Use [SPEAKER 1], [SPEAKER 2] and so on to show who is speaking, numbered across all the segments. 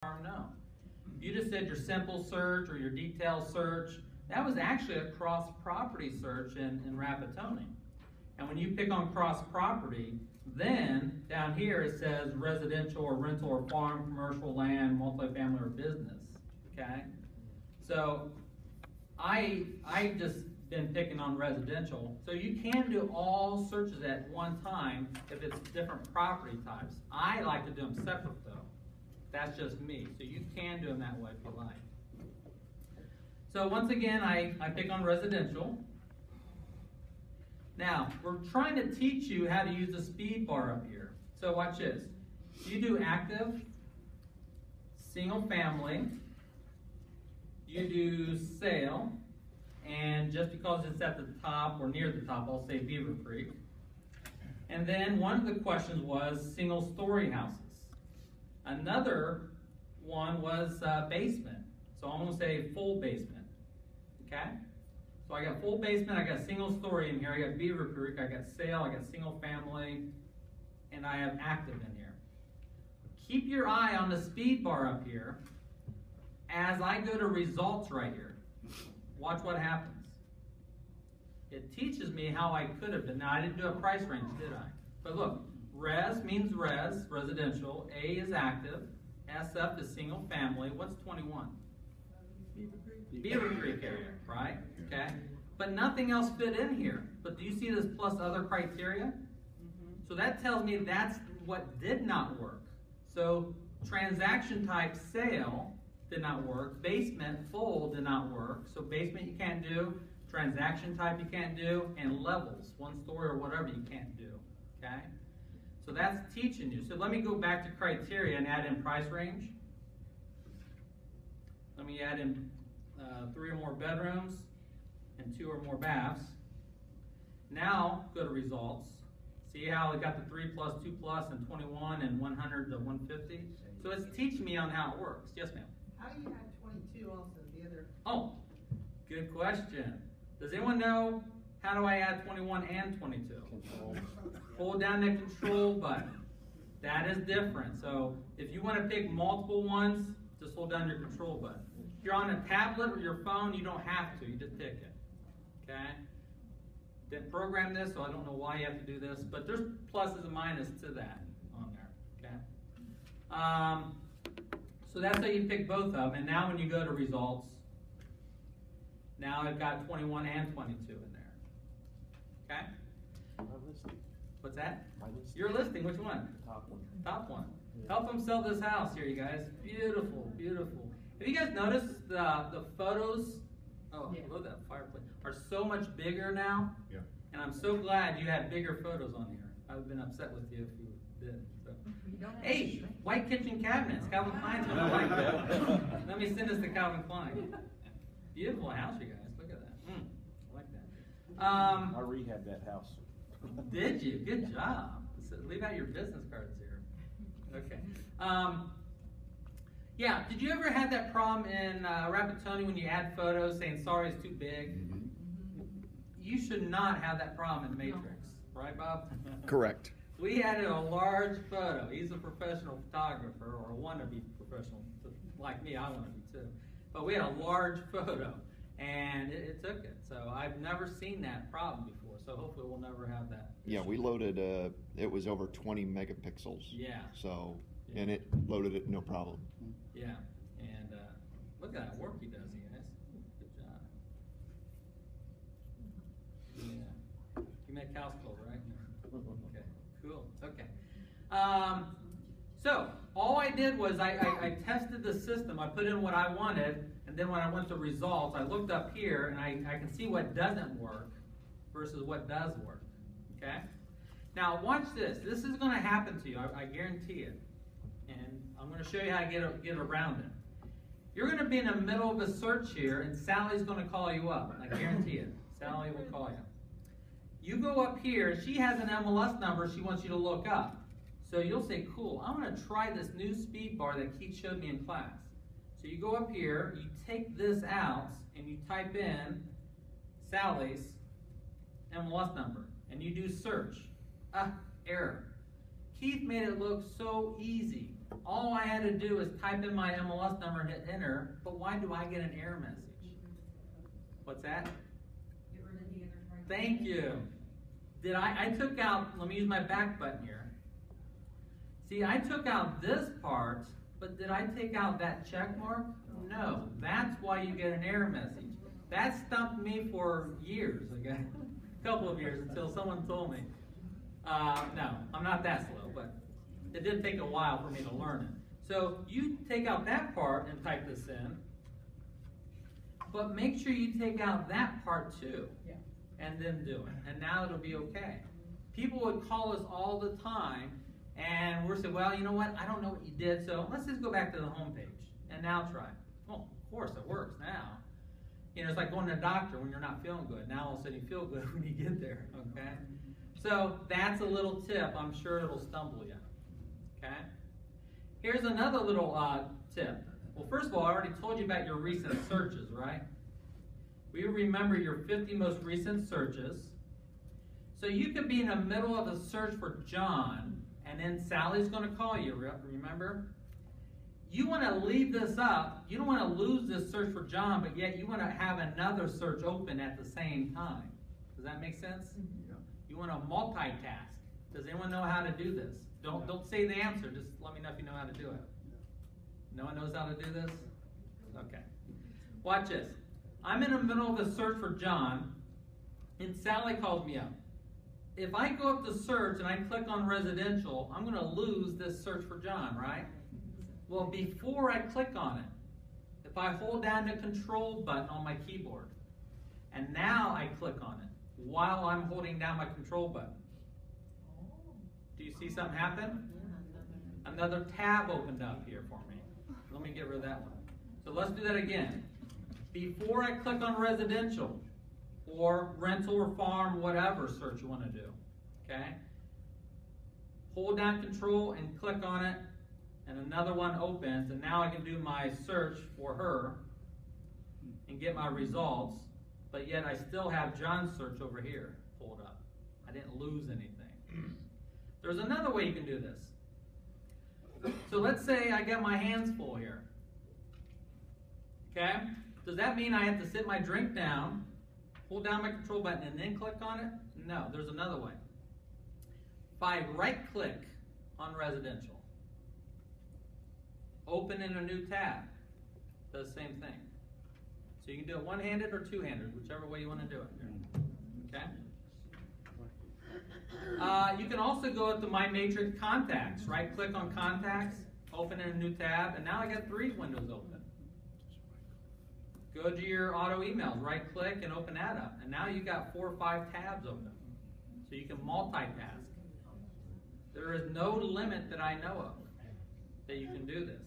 [SPEAKER 1] No. You just said your simple search or your detailed search. That was actually a cross-property search in Rapatoni. And when you pick on cross-property, then down here it says residential or rental or farm, commercial land, multifamily or business. Okay? So I just been picking on residential. So you can do all searches at one time if it's different property types. I like to do them separate though. That's just me. So you can do them that way if you like. So once again, I pick on residential. Now, we're trying to teach you how to use the speed bar up here. So watch this. You do active, single family, you do sale, and just because it's at the top or near the top, I'll say Beaver Creek. And then one of the questions was single story houses. Another one was basement. So I'm going to say full basement. Okay? So I got full basement, I got single story in here, I got Beaver Creek, I got sale, I got single family, and I have active in here. Keep your eye on the speed bar up here as I go to results right here. Watch what happens. It teaches me how I could have done. Now I didn't do a price range, did I? But look, res means res, residential, A is active, SF is single family. What's 21? Beaver Creek area, right? Okay. But nothing else fit in here. But do you see this plus other criteria? So that tells me that's what did not work. So transaction type sale did not work. Basement full did not work. So basement you can't do. Transaction type you can't do. And levels, one story or whatever you can't do. Okay. So that's teaching you. So let me go back to criteria and add in price range. Let me add in 3 or more bedrooms and 2 or more baths. Now go to results. See how it got the 3 plus, 2 plus, and 21 and 100 to 150? So it's teaching me on how it works. Yes, ma'am?
[SPEAKER 2] How do you add 22 also, the other?
[SPEAKER 1] Oh, good question. Does anyone know how do I add 21 and 22? Control. Hold down the control button. That is different. So if you want to pick multiple ones, just hold down your control button. If you're on a tablet or your phone, you don't have to. You just pick it. Okay? Didn't program this, so I don't know why you have to do this, but there's pluses and minuses to that on there. Okay? So that's how you pick both of them. And now when you go to results, now I've got 21 and 22 in there. Okay?
[SPEAKER 3] My listing.
[SPEAKER 1] What's that?
[SPEAKER 3] My listing.
[SPEAKER 1] Your listing, which one?
[SPEAKER 3] Top one.
[SPEAKER 1] Top one.
[SPEAKER 3] Yeah.
[SPEAKER 1] Help them sell this house here, you guys. Beautiful, beautiful. Have you guys noticed the photos? Oh,
[SPEAKER 2] Yeah.
[SPEAKER 1] I love that fireplace. Are so much bigger now.
[SPEAKER 3] Yeah.
[SPEAKER 1] And I'm so glad you had bigger photos on here. I would have been upset with you if you did. So. Hey, white kitchen cabinets. Calvin Klein's gonna like that. Let me send this to Calvin Klein. Beautiful house, you guys. Look at that. I like that.
[SPEAKER 3] I rehabbed that house.
[SPEAKER 1] Did you? Good job. So leave out your business cards here. Okay. Yeah, did you ever have that problem in Rapatoni when you add photos saying sorry it's too big? You should not have that problem in Matrix, right, Bob?
[SPEAKER 4] Correct.
[SPEAKER 1] We added a large photo. He's a professional photographer or a wannabe professional, like me. I want to be too. But we had a large photo, and it took it. So I've never seen that problem before. So hopefully we'll never have that issue.
[SPEAKER 4] Yeah, we loaded, it was over 20 megapixels.
[SPEAKER 1] Yeah.
[SPEAKER 4] So,
[SPEAKER 1] Yeah.
[SPEAKER 4] and it loaded it no problem.
[SPEAKER 1] Yeah, and look at that work he does, you guys. Good job. Yeah. You make house calls, right? Okay, cool. Okay. So all I did was I tested the system. I put in what I wanted, and then when I went to results, I looked up here, and I can see what doesn't work versus what does work. Okay? Now watch this. This is going to happen to you. I guarantee it. And I'm going to show you how to get around it. You're going to be in the middle of a search here, and Sally's going to call you up. I guarantee it. Sally will call you. You go up here. She has an MLS number she wants you to look up. So you'll say, cool, I want to try this new speed bar that Keith showed me in class. So you go up here, you take this out, and you type in Sally's MLS number, and you do search. Error. Keith made it look so easy. all I had to do is type in my MLS number and hit enter, but why do I get an error message? What's that?
[SPEAKER 5] Get rid of the introductory.
[SPEAKER 1] Thank you. I took out, let me use my back button here. See, I took out this part, but did I take out that check mark? No. That's why you get an error message. That stumped me for years, okay? A couple of years until someone told me. No, I'm not that slow, but it did take a while for me to learn it. So you take out that part and type this in, but make sure you take out that part too, and then do it. And now it'll be okay. People would call us all the time, and we're saying, well, you know what? I don't know what you did, so let's just go back to the home page and now try. Well, of course it works now. You know, it's like going to the doctor when you're not feeling good. Now all of a sudden you feel good when you get there, okay? So that's a little tip. I'm sure it'll stumble you, okay? Here's another little tip. Well, first of all, I already told you about your recent searches, right? We remember your 50 most recent searches. So you could be in the middle of a search for John, and then Sally's going to call you, remember? You want to leave this up. You don't want to lose this search for John, but yet you want to have another search open at the same time. Does that make sense?
[SPEAKER 3] Yeah.
[SPEAKER 1] You want to multitask. Does anyone know how to do this? Don't say the answer. Just let me know if you know how to do it. No one knows how to do this? Okay. Watch this. I'm in the middle of the search for John, and Sally calls me up. If I go up to search and I click on residential, I'm going to lose this search for John, right? Well, before I click on it, if I hold down the control button on my keyboard, and now I click on it while I'm holding down my control button, do you see something happen? Another tab opened up here for me. Let me get rid of that one. So let's do that again. Before I click on residential or rental or farm, whatever search you want to do, okay? Hold down control and click on it, and another one opens, and now I can do my search for her and get my results, but yet I still have John's search over here pulled up. I didn't lose anything. There's another way you can do this. So let's say I got my hands full here. Okay? Does that mean I have to sit my drink down, hold down my control button, and then click on it? No, there's another way. If I right-click on residential, open in a new tab, does the same thing. So you can do it one-handed or two-handed, whichever way you want to do it. Okay? You can also go up to My Matrix Contacts. Right-click on Contacts, open in a new tab, and now I got 3 windows open. Go to your auto emails, right-click, and open that up. And now you got 4 or 5 tabs open. So you can multitask. There is no limit that I know of that you can do this.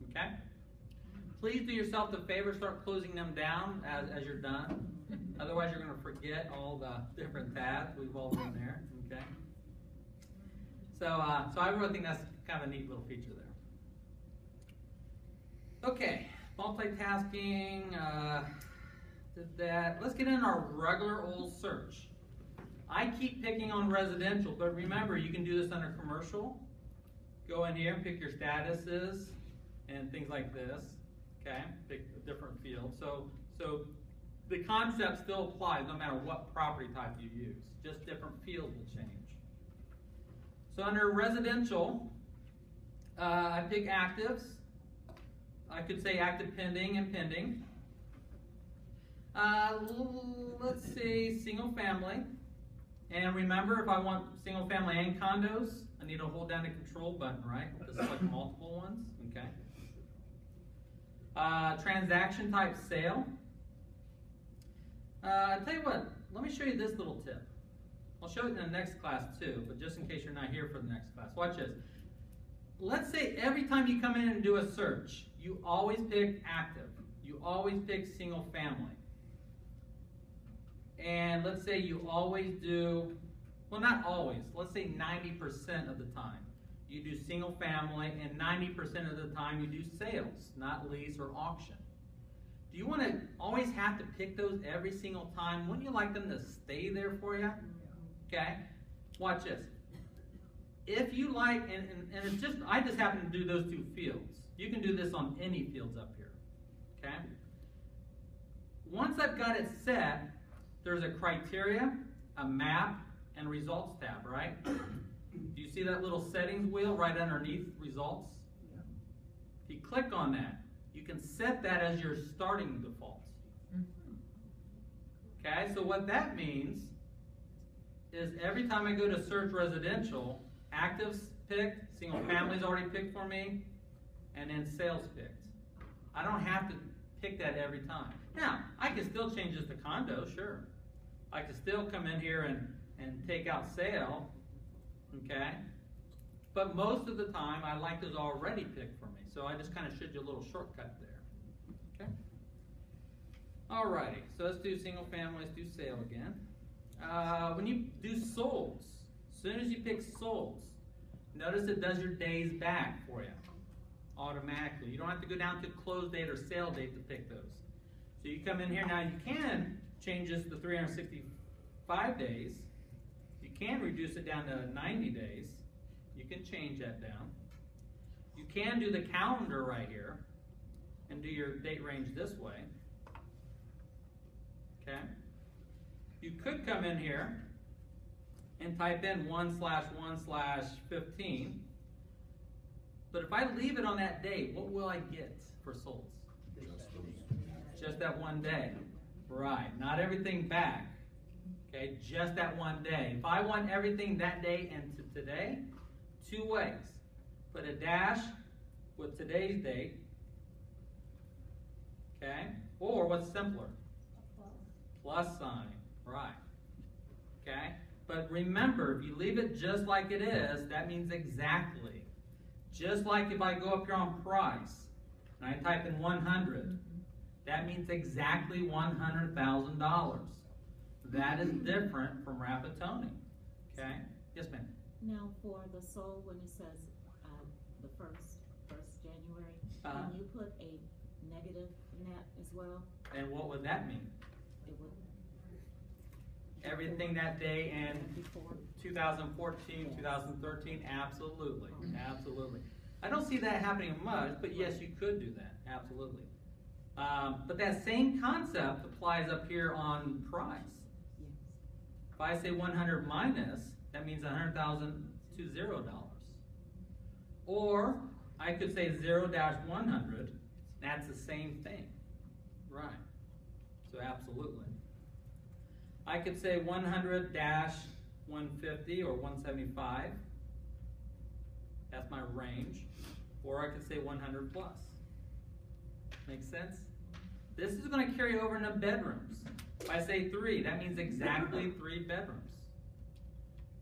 [SPEAKER 1] Okay? Please do yourself the favor, start closing them down as you're done. Otherwise, you're going to forget all the different tabs. We've all been there. Okay? So I really think that's kind of a neat little feature there. Okay. Multitasking, did that. Let's get in our regular old search. I keep picking on residential, but remember, you can do this under commercial. Go in here and pick your statuses and things like this. Okay, pick a different field. So the concept still applies no matter what property type you use. Just different fields will change. So under residential, I pick actives. I could say active pending and pending. Let's see, single family. And remember, if I want single family and condos, I need to hold down the control button, right? To select multiple ones, okay. Transaction type sale. I'll tell you what, let me show you this little tip. I'll show it in the next class too, but just in case you're not here for the next class. Watch this. Let's say every time you come in and do a search, you always pick active. You always pick single family. And let's say you always do, well, not always, let's say 90% of the time. You do single family, and 90% of the time you do sales, not lease or auction. Do you want to always have to pick those every single time? Wouldn't you like them to stay there for you? Okay? Watch this. if you like, and it's just, I just happen to do those two fields. You can do this on any fields up here, okay? Once I've got it set, there's a criteria, a map, and results tab, right? Do you see that little settings wheel right underneath results? If you click on that, you can set that as your starting default. Okay, so what that means is every time I go to search residential, actives picked, single families already picked for me, and then sales picked. I don't have to pick that every time. Now, I can still change this to condo, sure. I can still come in here and take out sale, okay? But most of the time, I like those already picked for me. So I just kind of showed you a little shortcut there, okay? Alrighty, so let's do single family, let's do sale again. When you do solds, as soon as you pick solds, notice it does your days back for you automatically. You don't have to go down to close date or sale date to pick those. So you come in here now, you can change this to 365 days. You can reduce it down to 90 days. You can change that down. You can do the calendar right here and do your date range this way. Okay? You could come in here and type in 1/1/15. But if I leave it on that date, what will I get for solds? Just that one day. Right. Not everything back. Okay, just that one day. If I want everything that day and to today, two ways. Put a dash with today's date. Okay? Or what's simpler? Plus sign. Right. Okay? But remember, if you leave it just like it is, that means exactly. Just like if I go up here on price, and I type in 100, that means exactly $100,000. That is different from Rapatoni. Okay? Yes, ma'am.
[SPEAKER 6] Now, for the sold, when it says the first January, can you put a negative net as well?
[SPEAKER 1] And what would that mean?
[SPEAKER 6] It would.
[SPEAKER 1] Everything that day and
[SPEAKER 6] Before.
[SPEAKER 1] 2014, 2013, absolutely, absolutely. I don't see that happening much, but yes, you could do that, absolutely. But that same concept applies up here on price.
[SPEAKER 6] Yes.
[SPEAKER 1] If I say 100 minus, that means 100,000 to $0. Or I could say 0-100, that's the same thing. Right. So absolutely. I could say 100-150 or 175. That's my range. Or I could say 100 plus. Make sense? This is going to carry over into bedrooms. If I say 3, that means exactly 3 bedrooms.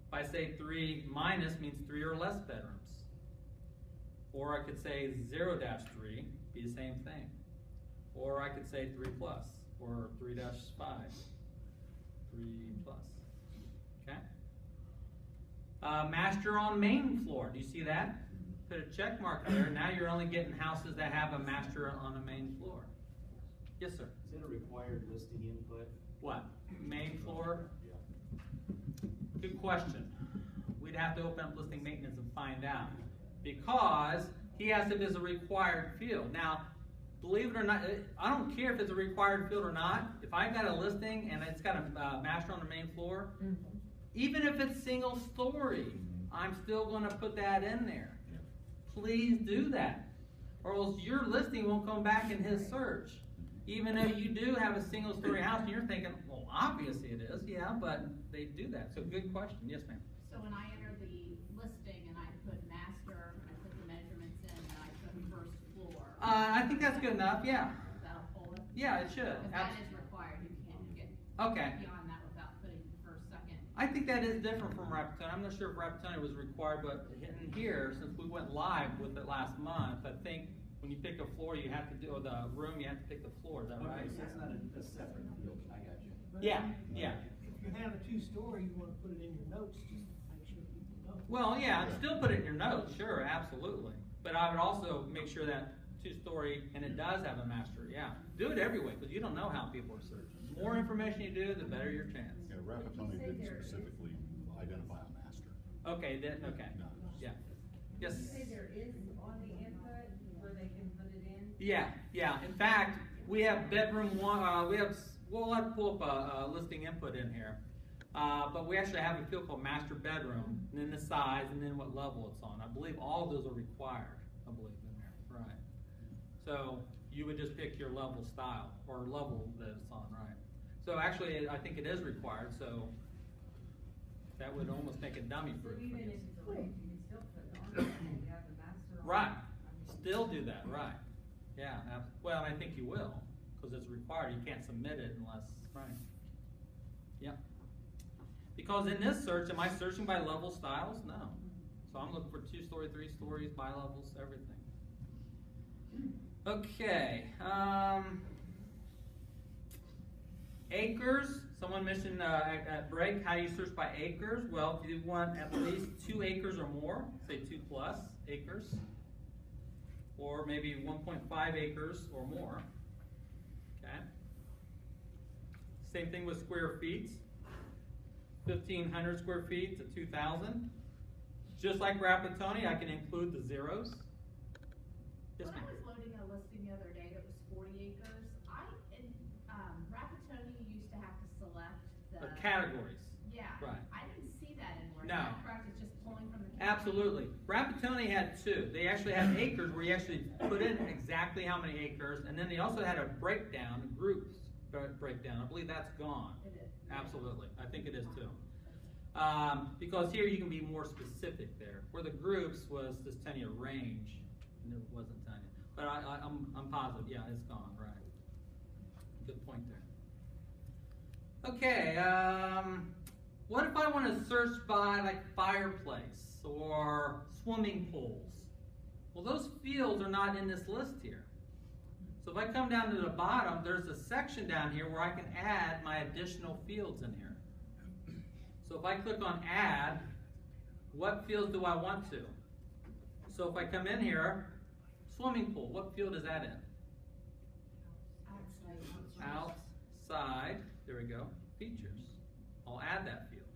[SPEAKER 1] If I say 3 minus means 3 or less bedrooms. Or I could say 0-3, be the same thing. Or I could say 3 plus, or 3-5. 3 plus. Okay? Master on main floor. Do you see that? Put a check mark there. Now you're only getting houses that have a master on a main floor. Yes, sir.
[SPEAKER 3] Is it a required listing input?
[SPEAKER 1] What? Main floor?
[SPEAKER 3] Yeah.
[SPEAKER 1] Good question. We'd have to open up listing maintenance and find out. Because he asked if it's a required field. Now, believe it or not, I don't care if it's a required field or not. If I got a listing and it's got a master on the main floor, even if it's single story, I'm still going to put that in there. Please do that. Or else your listing won't come back in his search. Even though you do have a single story house and you're thinking, well, obviously it is. Yeah, but they do that. So good question. Yes, ma'am.
[SPEAKER 5] So when I enter the listing and I put master, and I put the measurements in, and I put first floor.
[SPEAKER 1] I think that's good enough. Yeah.
[SPEAKER 5] That'll pull it?
[SPEAKER 1] Yeah, it should.
[SPEAKER 5] Because that is required, you can't get
[SPEAKER 1] Okay.
[SPEAKER 5] beyond that without putting first, second.
[SPEAKER 1] I think that is different from Rapatoni. I'm not sure if Rapatoni was required, but in here, since we went live with it last month, I think when you pick a floor, you have to do, or the room, you have to pick the floor. Is that right?
[SPEAKER 3] Okay, so it's not a separate field. I got you.
[SPEAKER 1] Yeah, yeah.
[SPEAKER 7] If you have a 2-story, you want to put it in your notes, just make sure people know.
[SPEAKER 1] Well, yeah, still put it in your notes, sure, absolutely. But I would also make sure that 2-story, and it does have a master, yeah. Do it every way, because you don't know how people are searching. The more information you do, the better your chance.
[SPEAKER 8] Yeah, Rapatoni didn't specifically identify a master.
[SPEAKER 1] Okay, then, okay.
[SPEAKER 8] No.
[SPEAKER 1] Yeah. Yes?
[SPEAKER 2] Did you say there is on the input where they can put it in?
[SPEAKER 1] Yeah. In fact, we have bedroom one, we'll have to pull up a listing input in here. But we actually have a field called master bedroom, and then the size, and then what level it's on. I believe all of those are required, I believe, in there, right. So you would just pick your level style, or level that it's on, right. So actually, I think it is required, so that would almost make it dummy proof.
[SPEAKER 2] So even if it's a range, you can still put it on, and you have the master on.
[SPEAKER 1] Right,
[SPEAKER 2] I mean,
[SPEAKER 1] still do that, right. Yeah, well, I think you will, because it's required, you can't submit it unless, right. Yep. Because in this search, am I searching by level styles? No. So I'm looking for 2-story, 3 stories, by levels, everything. Okay. Acres. Someone mentioned at break, how do you search by acres? Well, if you want at least 2 acres or more, say 2 plus acres, or maybe 1.5 acres or more. Okay. Same thing with square feet. 1,500 square feet to 2,000. Just like Rapatoni, I can include the zeros. Yes,
[SPEAKER 5] When I
[SPEAKER 1] ma'am.
[SPEAKER 5] was loading a listing the other day that was 40 acres, in Rapatoni, you used to have to select the.
[SPEAKER 1] Categories.
[SPEAKER 5] Yeah.
[SPEAKER 1] Right.
[SPEAKER 5] I didn't see that anywhere.
[SPEAKER 1] No.
[SPEAKER 5] Is that correct? It's just pulling from the.
[SPEAKER 1] Absolutely. Rapatoni had 2. They actually had acres where you actually put in exactly how many acres, and then they also had a breakdown, groups breakdown. I believe that's gone.
[SPEAKER 5] It is.
[SPEAKER 1] Absolutely. I think it is too. Because here you can be more specific there. Where the groups was just telling you a range, and it wasn't telling you. But I'm positive, yeah, it's gone, right. Good point there. Okay, what if I want to search by like fireplace or swimming pools? Well, those fields are not in this list here. So if I come down to the bottom, there's a section down here where I can add my additional fields in here. So if I click on add, what fields do I want to? So if I come in here, swimming pool, what field is that in? Outside, there we go, features. I'll add that field.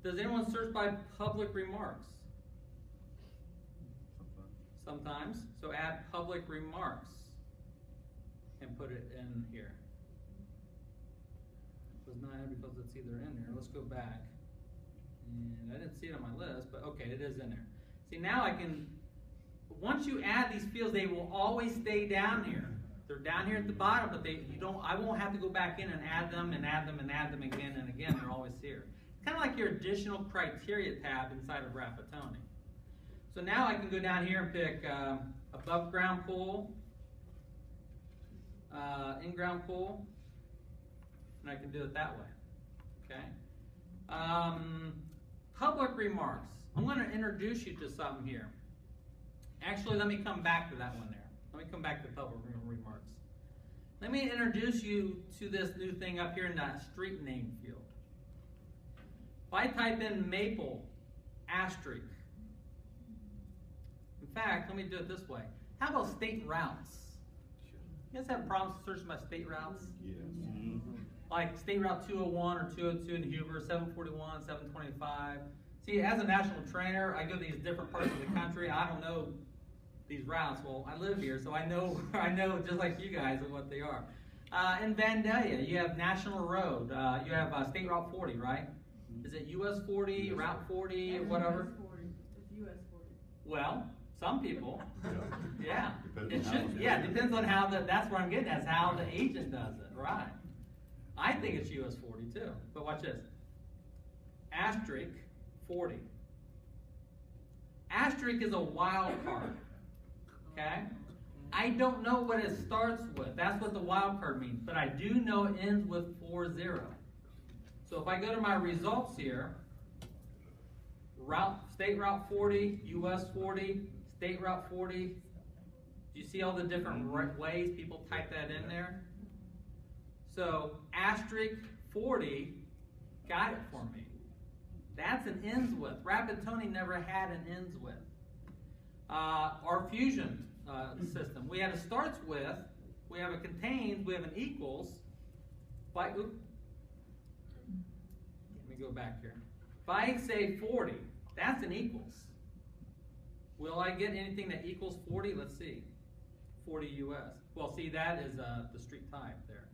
[SPEAKER 1] Does anyone search by public remarks? Sometimes. So add public remarks and put it in here. It was not because it's either in there. Let's go back. And I didn't see it on my list, but okay, it is in there. See, now I can, once you add these fields, they will always stay down here. They're down here at the bottom, but I won't have to go back in and add them and add them and add them again and again. They're always here. It's kind of like your additional criteria tab inside of Rapatoni. So now I can go down here and pick above ground pool, in-ground pool, and I can do it that way, okay? Public remarks. I'm going to introduce you to something here. Actually, let me come back to that one there. Let me come back to public remarks. Let me introduce you to this new thing up here in that street name field. If I type in Maple, asterisk. In fact, let me do it this way. How about state routes? You guys have problems searching by state routes?
[SPEAKER 4] Yes.
[SPEAKER 1] Like State Route 201 or 202 in Huber, 741, 725. See, as a national trainer, I go to these different parts of the country. I don't know these routes. Well, I live here, so I know just like you guys what they are. In Vandalia, you have National Road. You have State Route 40, right? Is it US 40, Route 40, or whatever?
[SPEAKER 2] It's US 40.
[SPEAKER 1] Well, some people. Yeah.
[SPEAKER 4] Depends
[SPEAKER 1] It
[SPEAKER 4] on how
[SPEAKER 1] should.
[SPEAKER 4] it's
[SPEAKER 1] Yeah,
[SPEAKER 4] done.
[SPEAKER 1] depends on how that's what I'm getting at, is how the agent does it, right? I think it's US 40 too. But watch this. Asterisk 40. Asterisk is a wild card. Okay? I don't know what it starts with. That's what the wild card means. But I do know it ends with 40. So if I go to my results here, State Route 40, US 40, State Route 40. Do you see all the different ways people type that in there? So asterisk 40 got it for me. That's an ends with. Rapatoni never had an ends with. Our fusion system, we have a starts with, we have a contains, we have an equals. Let me go back here. If I say 40, that's an equals. Will I get anything that equals 40? Let's see. 40 US. Well, see, that is the street type there.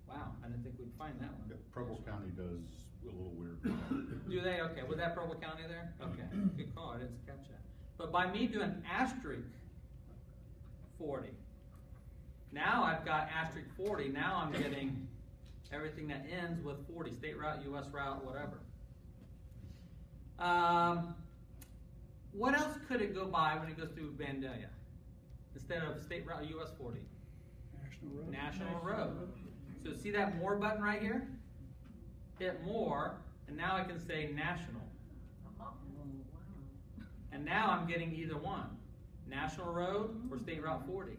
[SPEAKER 1] Wow, I didn't think we'd find that one.
[SPEAKER 8] Preble County does a little weird.
[SPEAKER 1] Do they? Okay, was that Preble County there? Okay, good call, I didn't catch that. But by me doing asterisk 40, now I've got asterisk 40, now I'm getting everything that ends with 40, state route, US route, whatever. What else could it go by when it goes through Vandalia? Instead of state route, US 40? National road. So see that more button right here? Hit more, and now I can say national. And now I'm getting either one, national road or state route 40.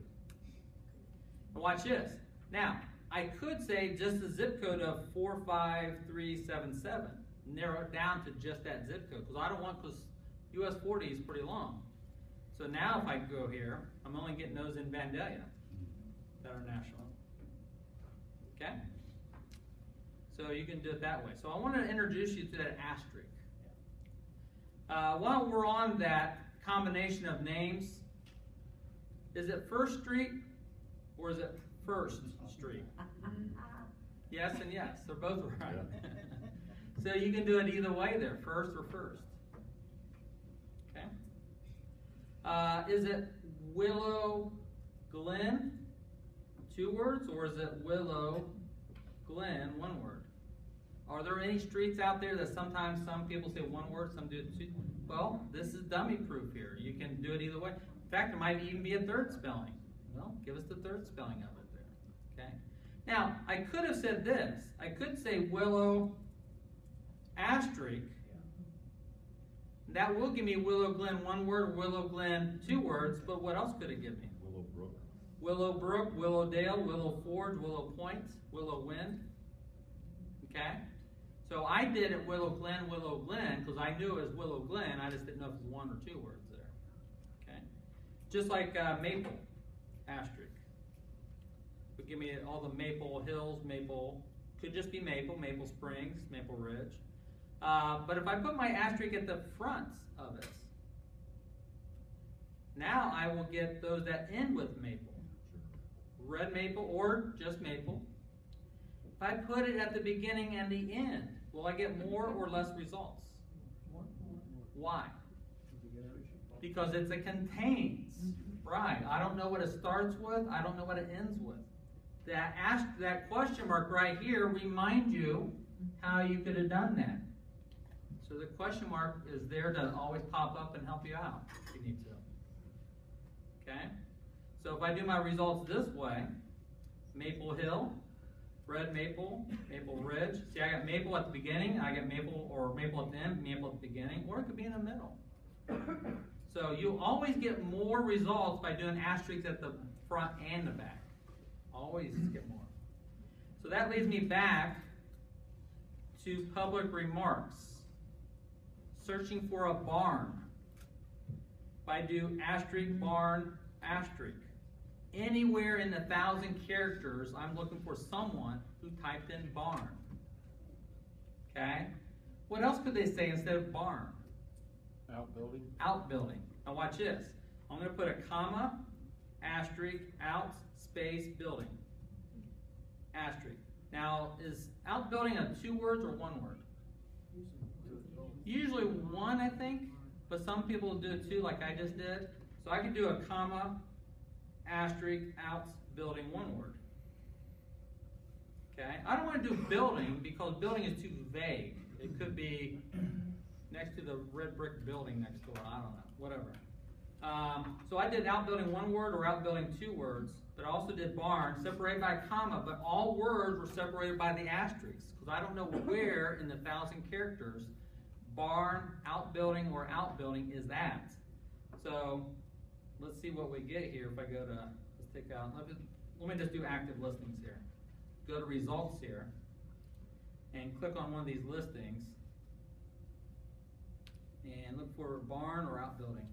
[SPEAKER 1] Now watch this. Now, I could say just the zip code of 45377, narrow it down to just that zip code, because I don't want, because US 40 is pretty long. So now if I go here, I'm only getting those in Vandalia that are national. Okay? So you can do it that way. So I want to introduce you to that asterisk. While we're on that combination of names, is it First Street or is it First Street? Yes and yes, they're both right. So you can do it either way there, first or first. Okay? Is it Willow Glen, 2 words, or is it Willow Glen, 1 word? Are there any streets out there that sometimes some people say 1 word, some do it 2? Well, this is dummy proof here. You can do it either way. In fact, there might even be a third spelling. Well, give us the third spelling of it there. Okay? Now, I could have said this. I could say Willow asterisk. That will give me Willow Glen 1 word, Willow Glen 2 words, but what else could it give me?
[SPEAKER 8] Willowbrook.
[SPEAKER 1] Willowbrook, Willowdale, Willow Forge, Willow Point, Willow Wind. Okay? So I did it Willow Glen, because I knew it was Willow Glen, I just didn't know if it was 1 or 2 words there. Okay? Just like Maple, asterisk. Would give me all the Maple Hills, Maple, could just be Maple, Maple Springs, Maple Ridge. But if I put my asterisk at the front of it, now I will get those that end with maple. Red maple or just maple. If I put it at the beginning and the end, will I get more or less results? Why? Because it's a contains. Right. I don't know what it starts with. I don't know what it ends with. That question mark right here remind you how you could have done that. So the question mark is there to always pop up and help you out if you need to. Okay? So if I do my results this way, Maple Hill, Red Maple, Maple Ridge. See, I got maple at the beginning, I got maple or maple at the end, maple at the beginning, or it could be in the middle. So you always get more results by doing asterisks at the front and the back. Always get more. So that leads me back to public remarks. Searching for a barn. If I do asterisk, barn, asterisk. Anywhere in the 1,000 characters, I'm looking for someone who typed in barn. Okay? What else could they say instead of barn?
[SPEAKER 8] Outbuilding.
[SPEAKER 1] Outbuilding. Now watch this. I'm going to put a comma, asterisk, out, space, building. Asterisk. Now, is outbuilding a 2 words or 1 word? Usually 1, I think, but some people do it 2 like I just did. So I could do a comma, asterisk, out, building, 1 word. Okay? I don't want to do building because building is too vague. It could be next to the red brick building next door. I don't know. Whatever. So I did outbuilding 1 word or outbuilding 2 words, but I also did barn, separated by a comma, but all words were separated by the asterisks because I don't know where in the 1,000 characters barn, outbuilding, or outbuilding is at. So let's see what we get here if I go to, let's take out, let me just do active listings here. Go to results here and click on one of these listings and look for barn or outbuilding.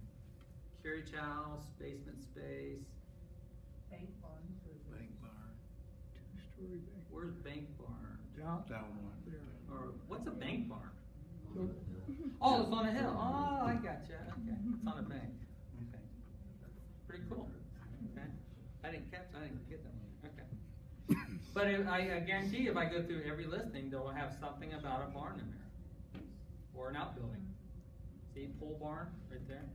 [SPEAKER 1] Carriage house, basement space.
[SPEAKER 2] Bank barn.
[SPEAKER 7] Bank barn. 2-story bank.
[SPEAKER 1] Where's bank barn?
[SPEAKER 7] Down one. There.
[SPEAKER 1] Or what's a bank barn? Oh, it's on a hill. Oh, I gotcha. Okay, it's on a bank. Okay, pretty cool. Okay, I didn't get that one. Okay, but I guarantee you, if I go through every listing, they'll have something about a barn in there or an outbuilding. See, pole barn right there.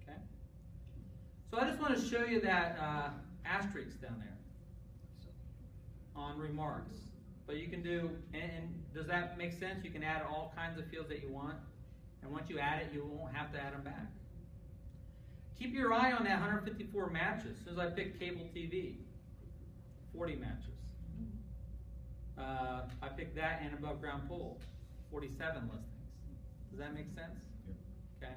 [SPEAKER 1] Okay. So I just want to show you that asterisk down there on remarks. But you can do, and does that make sense? You can add all kinds of fields that you want. And once you add it, you won't have to add them back. Keep your eye on that 154 matches. As soon as I pick cable TV, 40 matches. I picked that and above ground pool, 47 listings. Does that make sense? Okay.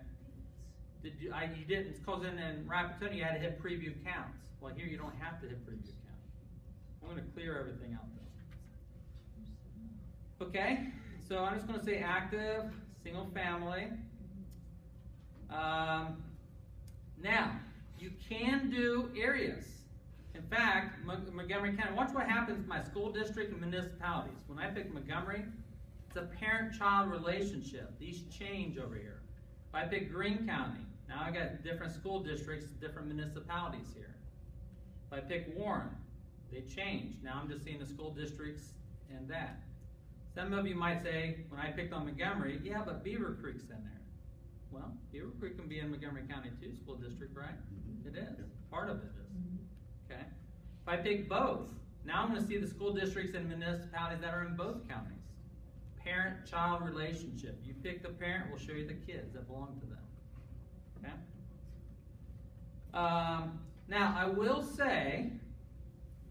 [SPEAKER 1] You didn't, because in Rapatoni you had to hit preview counts. Well, here you don't have to hit preview count. I'm going to clear everything out though. Okay, so I'm just going to say active, single family. Now, you can do areas. In fact, Montgomery County, watch what happens to my school district and municipalities. When I pick Montgomery, it's a parent-child relationship. These change over here. If I pick Greene County, now I got different school districts, different municipalities here. If I pick Warren, they change. Now I'm just seeing the school districts and that. Some of you might say, when I picked on Montgomery, yeah, but Beaver Creek's in there. Well, Beaver Creek can be in Montgomery County too, school district, right? It is. Part of it is. Okay. If I pick both, now I'm going to see the school districts and municipalities that are in both counties. Parent-child relationship. You pick the parent, we'll show you the kids that belong to them. Okay? Now, I will say,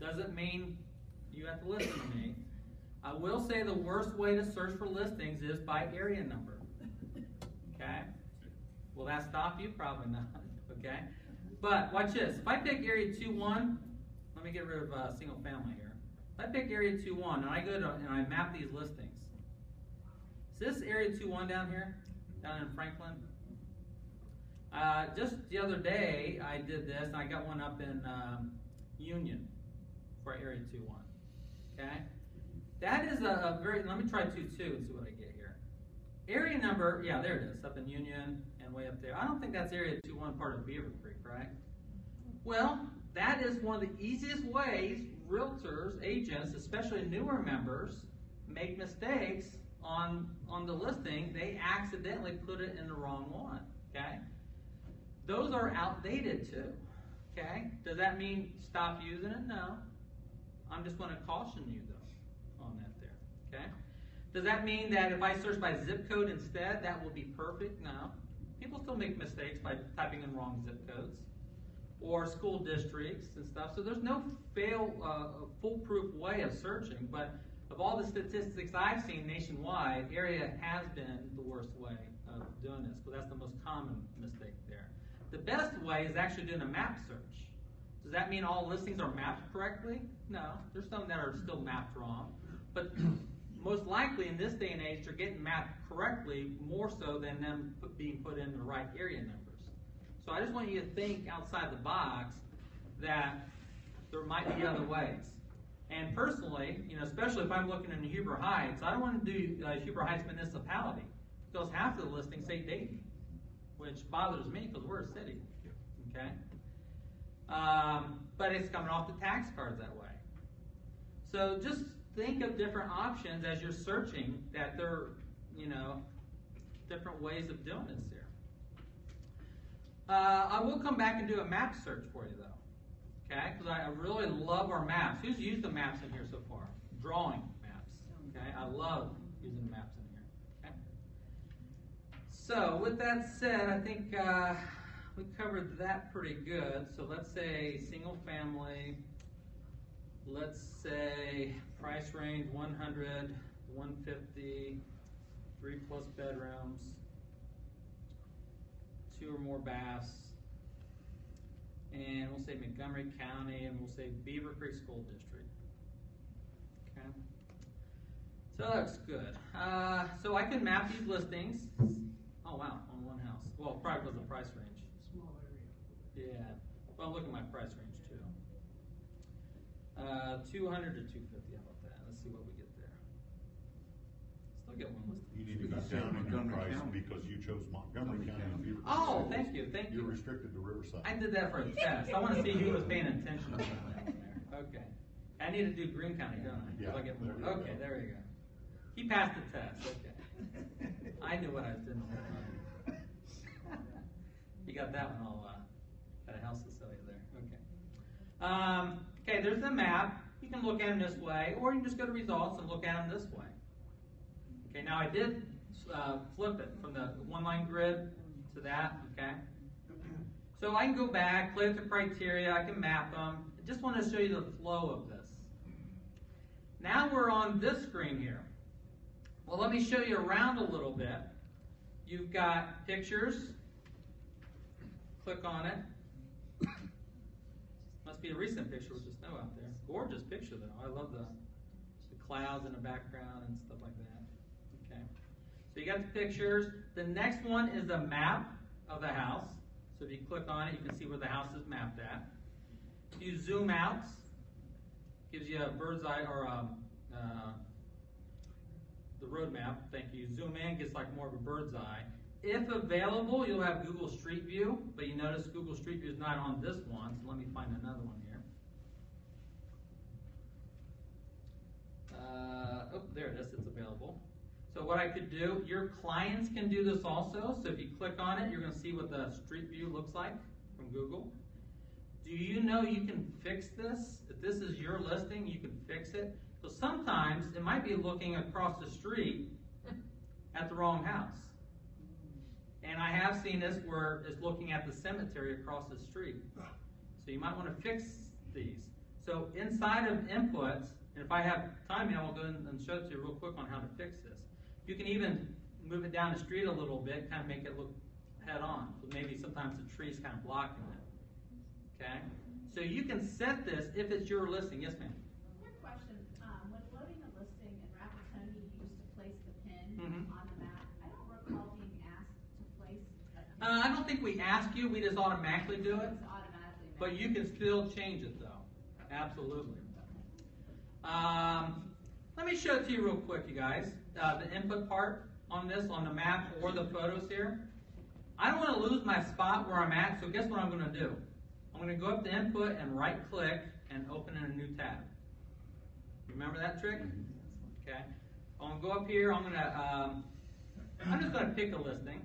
[SPEAKER 1] doesn't mean you have to listen to me. I will say the worst way to search for listings is by area number. Okay? Will that stop you? Probably not. Okay? But watch this. If I pick area 2-1, let me get rid of single family here. If I pick area 2-1 and I go to and I map these listings. Is this area 2-1 down here? Down in Franklin? Just the other day I did this and I got one up in Union for area 2-1. Okay? That is a very, let me try 2-2 and see what I get here. Area number, yeah, there it is, up in Union and way up there. I don't think that's area 2-1 part of Beaver Creek, right? Well, that is one of the easiest ways realtors, agents, especially newer members, make mistakes on the listing. They accidentally put it in the wrong one, okay? Those are outdated too, okay? Does that mean stop using it? No. I'm just going to caution you though on that there, okay? Does that mean that if I search by zip code instead, that will be perfect? No. People still make mistakes by typing in wrong zip codes or school districts and stuff. So there's no foolproof way of searching, but of all the statistics I've seen nationwide, area has been the worst way of doing this, because that's the most common mistake there. The best way is actually doing a map search. Does that mean all listings are mapped correctly? No, there's some that are still mapped wrong, but most likely in this day and age, they're getting mapped correctly more so than them being put in the right area numbers. So I just want you to think outside the box that there might be other ways. And personally, especially if I'm looking in Huber Heights, I don't want to do Huber Heights municipality, because half of the listings say Dayton, which bothers me because we're a city. Okay? But it's coming off the tax cards that way. So just think of different options as you're searching, that there are, different ways of doing this here. I will come back and do a map search for you though. Okay, because I really love our maps. Who's used the maps in here so far? Drawing maps. Okay, I love using the maps in here. Okay. So with that said, I think we covered that pretty good. So let's say single family. Let's say price range 100, 150, 3+ bedrooms, 2 or more baths. And we'll say Montgomery County, and we'll say Beaver Creek School District. Okay. So that looks good. So I can map these listings. Oh wow, on one house. Well, probably was the price range.
[SPEAKER 7] Small area.
[SPEAKER 1] Yeah. Well, look at my price range too. 200 to 250. How about that? Let's see what we get there. Still get one listed.
[SPEAKER 8] You need to cut down on your price because you chose Montgomery County.
[SPEAKER 1] Oh, thank you.
[SPEAKER 8] You're restricted to Riverside.
[SPEAKER 1] I did that for a test. I want to see who was paying attention to that. Okay. I need to do Greene County, don't I?
[SPEAKER 8] Yeah,
[SPEAKER 1] So I get more.
[SPEAKER 8] there you
[SPEAKER 1] Okay,
[SPEAKER 8] go.
[SPEAKER 1] there you go. He passed the test. Okay. I knew what I was doing. You got that one all at a health facility there. Okay. Okay, there's the map. You can look at them this way, or you can just go to results and look at them this way. Okay, now I did flip it from the one-line grid to that, okay? So I can go back, play with the criteria, I can map them. I just want to show you the flow of this. Now we're on this screen here. Well, let me show you around a little bit. You've got pictures. Click on it. Must be a recent picture with the snow out there. Gorgeous picture though. I love the clouds in the background and stuff like that. Okay. So you got the pictures. The next one is a map of the house. So if you click on it, you can see where the house is mapped at. If you zoom out, gives you a bird's eye or the road map. Thank you. Zoom in, gets like more of a bird's eye. If available, you'll have Google Street View, but you notice Google Street View is not on this one, so let me find another one here. Oh, there it is, it's available. So what I could do, your clients can do this also, so if you click on it, you're going to see what the Street View looks like from Google. Do you know you can fix this? If this is your listing, you can fix it. So sometimes it might be looking across the street at the wrong house. And I have seen this where it's looking at the cemetery across the street. So you might want to fix these. So inside of inputs, and if I have time, I'll go and show it to you real quick on how to fix this. You can even move it down the street a little bit, kind of make it look head on. So maybe sometimes the tree's kind of blocking it. Okay? So you can set this if it's your listing. Yes, ma'am?
[SPEAKER 5] Quick question, when loading a listing in Rappahannock, you used to place the pin on the map. I don't recall being asked to place a pin.
[SPEAKER 1] I don't think we ask you. We just automatically do it.
[SPEAKER 5] It's automatically
[SPEAKER 1] But you can still change it, though. Absolutely. Let me show it to you real quick, you guys. The input part on this, on the map or the photos here. I don't want to lose my spot where I'm at, so guess what I'm going to do? I'm going to go up to input and right-click and open in a new tab. Remember that trick? Okay. I'm going to go up here. I'm just going to pick a listing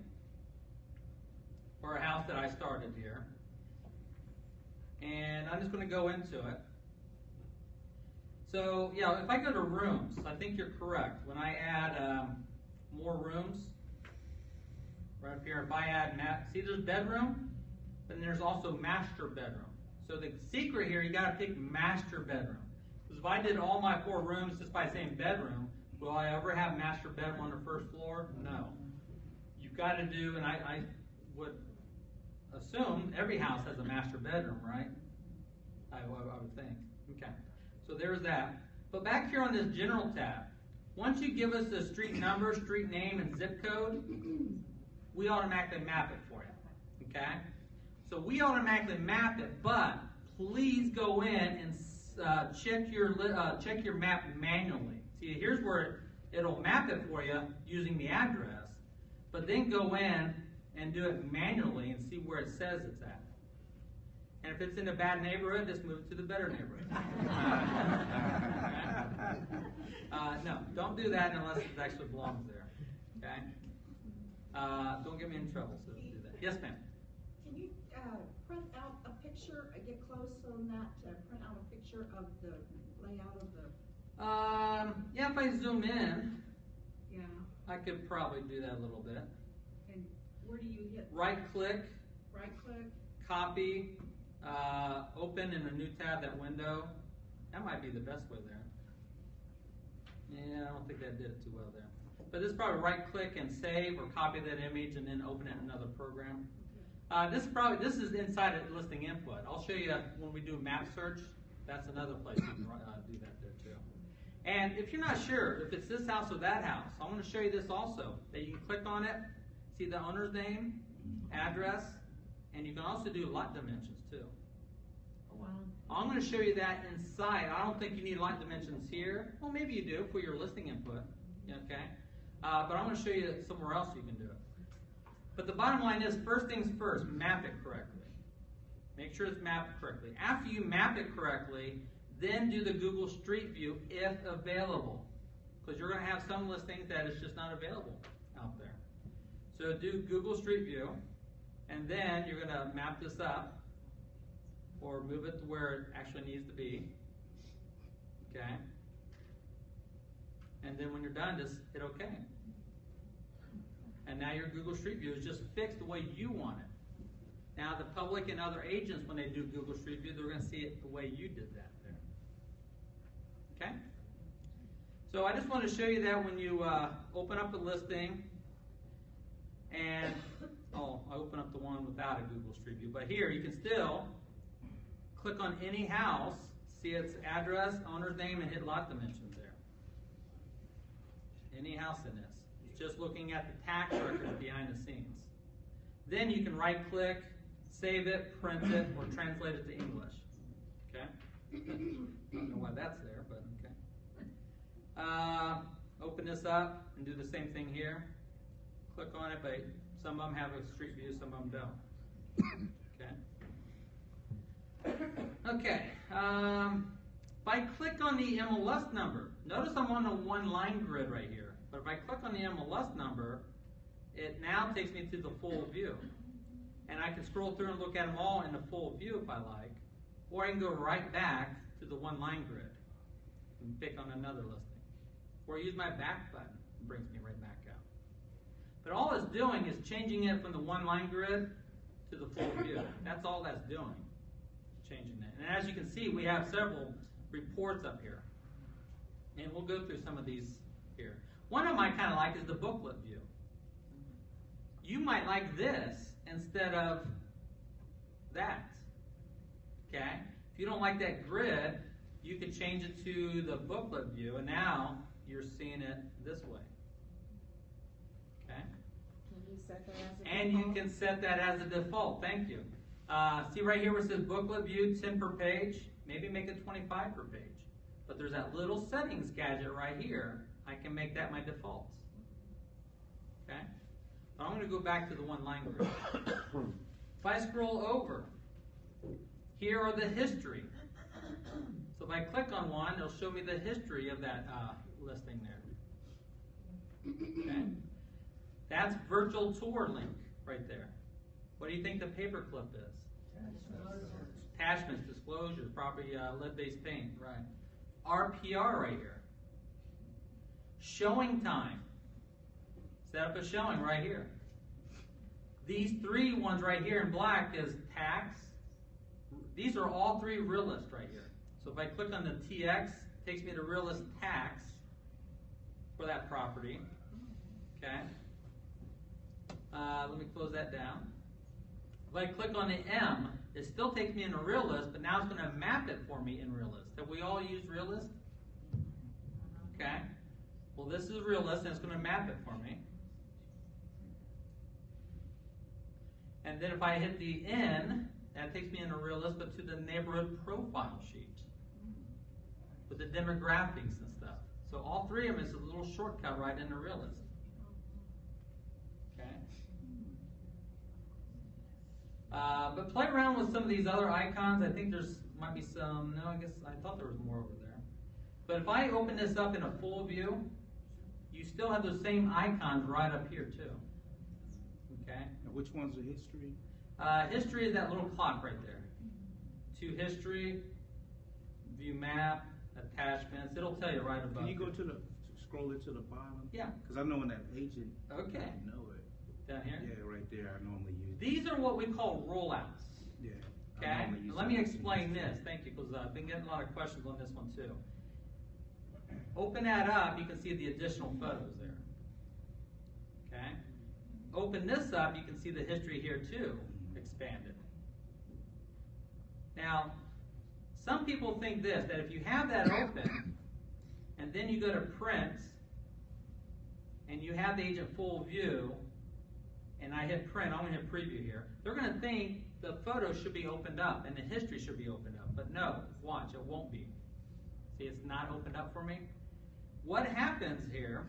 [SPEAKER 1] for a house that I started here. And I'm just going to go into it. So, yeah, if I go to rooms, I think you're correct. When I add more rooms, right up here, if I add, see there's bedroom, but then there's also master bedroom. So the secret here, you got to pick master bedroom. Because if I did all my 4 rooms just by saying bedroom, will I ever have master bedroom on the first floor? No. You've got to do, and I would assume every house has a master bedroom, right? I would think. Okay. So there's that. But back here on this general tab, once you give us the street number, street name, and zip code, we automatically map it for you. Okay? So we automatically map it, but please go in and check your map manually. See, here's where it'll map it for you using the address, but then go in and do it manually and see where it says it's at. And if it's in a bad neighborhood, just move it to the better neighborhood. No, don't do that unless it actually belongs there. Okay? Don't get me in trouble, so don't do that. Yes, ma'am?
[SPEAKER 9] Can you print out a picture, get close on that, print out a picture of the layout of the...
[SPEAKER 1] Yeah, if I zoom in,
[SPEAKER 9] Yeah.
[SPEAKER 1] I could probably do that a little bit.
[SPEAKER 9] And where do you hit?
[SPEAKER 1] Right click,
[SPEAKER 9] Right-click?
[SPEAKER 1] copy, open in a new tab, that window. That might be the best way there. Yeah, I don't think that did it too well there. But this is probably right click and save or copy that image and then open it in another program. This is inside of listing input. I'll show you when we do map search. That's another place you can do that there too. And if you're not sure if it's this house or that house, I want to show you this also. That you can click on it, see the owner's name, address, and you can also do lot dimensions too.
[SPEAKER 9] Wow.
[SPEAKER 1] I'm going to show you that inside. I don't think you need lot dimensions here. Well, maybe you do for your listing input. Okay. but I'm going to show you somewhere else you can do it. But the bottom line is, first things first, map it correctly. Make sure it's mapped correctly. After you map it correctly, then do the Google Street View if available. Because you're going to have some listings that it's just not available out there. So do Google Street View, and then you're going to map this up, or move it to where it actually needs to be. Okay? And then when you're done, just hit OK. And now your Google Street View is just fixed the way you want it. Now the public and other agents, when they do Google Street View, they're going to see it the way you did that there. Okay? So I just want to show you that when you open up a listing, and I open up the one without a Google Street View, but here you can still click on any house, see its address, owner's name, and hit lot dimensions there. Any house in this. It's just looking at the tax records behind the scenes. Then you can right click, save it, print it, or translate it to English. Okay? Don't know why that's there, but okay. Open this up and do the same thing here. Click on it, but some of them have a street view, some of them don't. Okay. Okay. If I click on the MLS number, notice I'm on a one-line grid right here. But if I click on the MLS number, it now takes me to the full view. And I can scroll through and look at them all in the full view if I like. Or I can go right back to the one-line grid and pick on another listing. Or use my back button. It brings me right back out. But all it's doing is changing it from the one-line grid to the full view. That's all that's doing. Changing that. And as you can see, we have several reports up here. And we'll go through some of these here. One of them I kind of like is the booklet view. You might like this instead of that. Okay? If you don't like that grid, you can change it to the booklet view, and now you're seeing it this way. Okay?
[SPEAKER 6] Can you set that as a
[SPEAKER 1] And
[SPEAKER 6] default?
[SPEAKER 1] you can set that as a default. Thank you. See right here where it says booklet view, 10 per page. Maybe make it 25 per page. But there's that little settings gadget right here. I can make that my default. Okay? So I'm going to go back to the one-line group. If I scroll over, here are the history. So if I click on one, it'll show me the history of that listing there. Okay? That's virtual tour link right there. What do you think the paperclip is? Attachments, disclosures, property, lead-based paint, right. RPR right here. Showing time. Set up a showing right here. These three ones right here in black is tax. These are all three real list right here. So if I click on the TX, it takes me to real list tax for that property. Okay. Let me close that down. If I click on the M, it still takes me in a real list, but now it's going to map it for me in real list. Have we all used real list? Okay. Well, this is real list, and it's going to map it for me. And then if I hit the N, that takes me in a real list, but to the neighborhood profile sheet with the demographics and stuff. So all three of them is a little shortcut right in the real list. Okay. But play around with some of these other icons. I think there's might be some. No, I guess I thought there was more over there. But if I open this up in a full view, you still have those same icons right up here too. Okay.
[SPEAKER 10] Now which one's the history?
[SPEAKER 1] History is that little clock right there. To history, view map, attachments. It'll tell you right above.
[SPEAKER 10] Can you go to the scroll it to the bottom?
[SPEAKER 1] Yeah.
[SPEAKER 10] Because I know in that agent.
[SPEAKER 1] Okay.
[SPEAKER 10] I know it.
[SPEAKER 1] Down here?
[SPEAKER 10] Yeah, right there. I normally use.
[SPEAKER 1] These are what we call rollouts.
[SPEAKER 10] Yeah.
[SPEAKER 1] Okay? Now let me explain this. Thank you, because I've been getting a lot of questions on this one too. Open that up, you can see the additional photos there. Okay? Open this up, you can see the history here too, expanded. Now, some people think this, that if you have that open, and then you go to print, and you have the agent full view, and I hit print, I'm going to hit preview here, they're going to think the photo should be opened up, and the history should be opened up. But no, watch, it won't be. See, it's not opened up for me. What happens here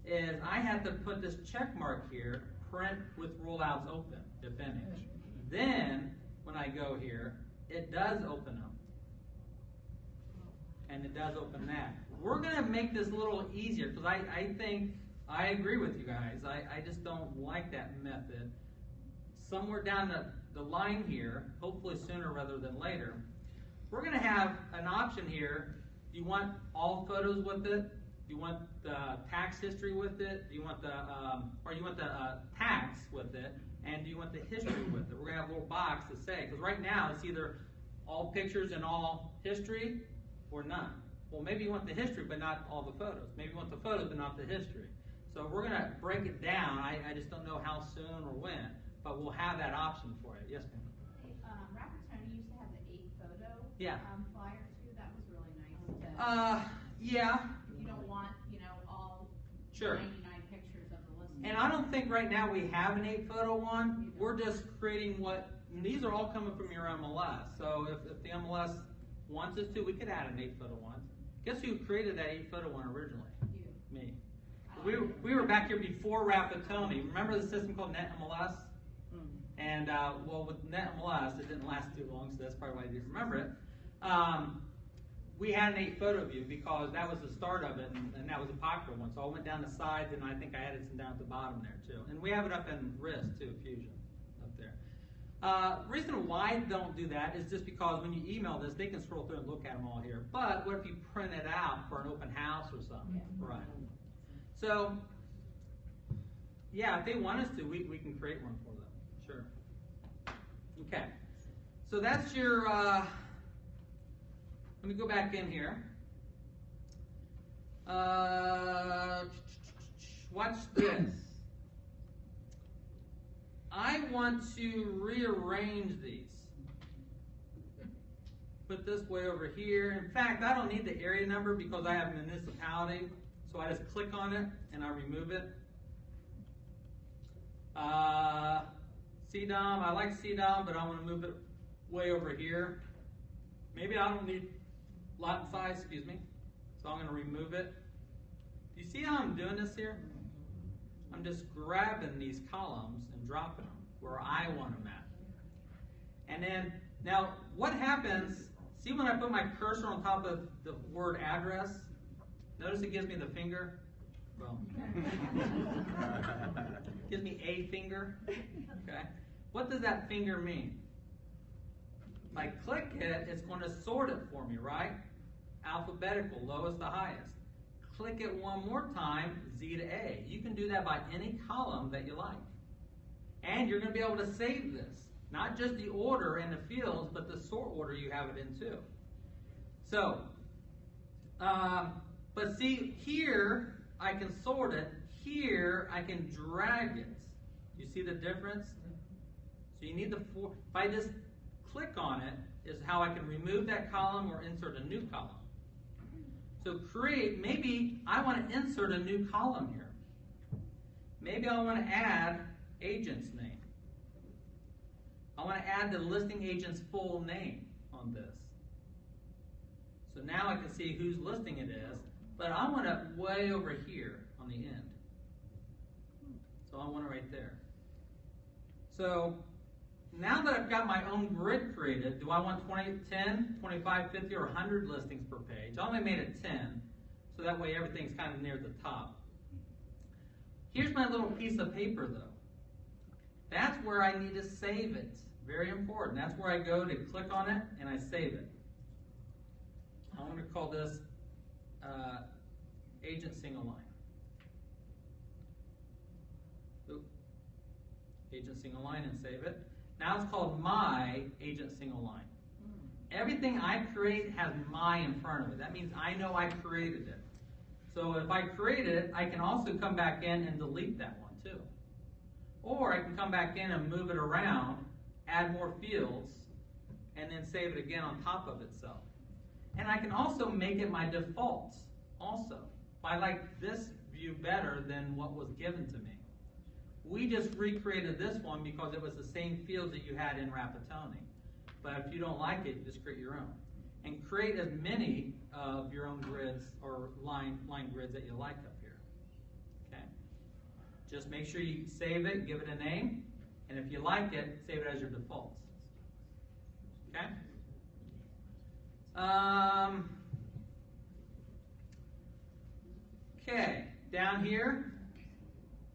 [SPEAKER 1] is I have to put this check mark here, print with rollouts open, if any. Then, when I go here, it does open up. And it does open that. We're going to make this a little easier, because I think, I agree with you guys. I just don't like that method. Somewhere down the line here, hopefully sooner rather than later, we're going to have an option here. Do you want all photos with it? Do you want the tax history with it? Do you want the tax with it? And do you want the history with it? We're going to have a little box to say, because right now it's either all pictures and all history or none. Well, maybe you want the history but not all the photos. Maybe you want the photos but not the history. So we're going to break it down. I just don't know how soon or when, but we'll have that option for you. Yes, ma'am?
[SPEAKER 5] Hey, Rappertoni used to have the 8-photo
[SPEAKER 1] Yeah.
[SPEAKER 5] flyer too. That was really nice.
[SPEAKER 1] Yeah.
[SPEAKER 5] You don't want, all
[SPEAKER 1] Sure.
[SPEAKER 5] 99 pictures of the listing.
[SPEAKER 1] And I don't think right now we have an 8-photo one. We're just creating and these are all coming from your MLS. So if the MLS wants us to, we could add an 8-photo one. Guess who created that 8-photo one originally?
[SPEAKER 5] You.
[SPEAKER 1] Me. We were back here before Rappertoni. Remember the system called NetMLS? And well, with NetMLS, it didn't last too long, so that's probably why you didn't remember it. We had an 8-photo view because that was the start of it, and that was a popular one. So I went down the sides, and I think I added some down at the bottom there too. And we have it up in RIS too, Fusion, up there. Reason why I don't do that is just because when you email this, they can scroll through and look at them all here. But what if you print it out for an open house or something? Yeah. Right. So, yeah, if they want us to, we can create one for them. Sure. Okay. So that's your, let me go back in here. Watch this. I want to rearrange these. Put this way over here. In fact, I don't need the area number because I have municipality. So I just click on it and I remove it. CDOM, I like CDOM, but I want to move it way over here. Maybe I don't need lot size, excuse me. So I'm going to remove it. Do you see how I'm doing this here? I'm just grabbing these columns and dropping them where I want them at. And then, now what happens, see when I put my cursor on top of the word address? Notice it gives me the finger. Well, gives me a finger. Okay. What does that finger mean? If I click it, it's going to sort it for me, right? Alphabetical, lowest to highest. Click it one more time, Z to A. You can do that by any column that you like. And you're going to be able to save this. Not just the order and the fields, but the sort order you have it in too. So, but see, here I can sort it. Here I can drag it. You see the difference? So you need if I just click on it, is how I can remove that column or insert a new column. So maybe I want to insert a new column here. Maybe I want to add agent's name. I want to add the listing agent's full name on this. So now I can see whose listing it is, but I want it way over here on the end. So I want it right there. So now that I've got my own grid created, do I want 10, 25, 50, or 100 listings per page? I only made it 10, so that way everything's kind of near the top. Here's my little piece of paper though. That's where I need to save it. Very important. That's where I go to click on it and I save it. I'm going to call this agent single line. Oop. Agent single line and save it. Now it's called my agent single line. Everything I create has my in front of it. That means I know I created it. So if I created it, I can also come back in and delete that one too. Or I can come back in and move it around, add more fields, and then save it again on top of itself. And I can also make it my default also. I like this view better than what was given to me. We just recreated this one because it was the same fields that you had in Rappertoni. But if you don't like it, just create your own. And create as many of your own grids or line grids that you like up here. Okay. Just make sure you save it, give it a name, and if you like it, save it as your defaults. Okay? Okay, down here,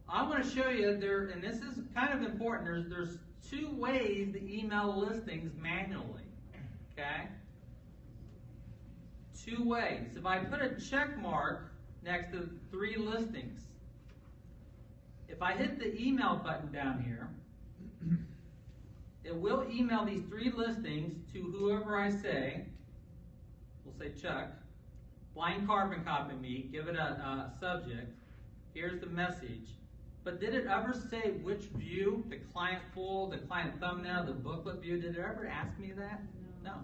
[SPEAKER 1] I want to show you there, and this is kind of important. There's two ways to email listings manually. Okay? Two ways. If I put a check mark next to 3 listings, if I hit the email button down here, it will email these 3 listings to whoever I say. We'll say Chuck. Blind carbon copy me, give it a subject. Here's the message. But did it ever say which view? The client full, the client thumbnail, the booklet view? Did it ever ask me that? No.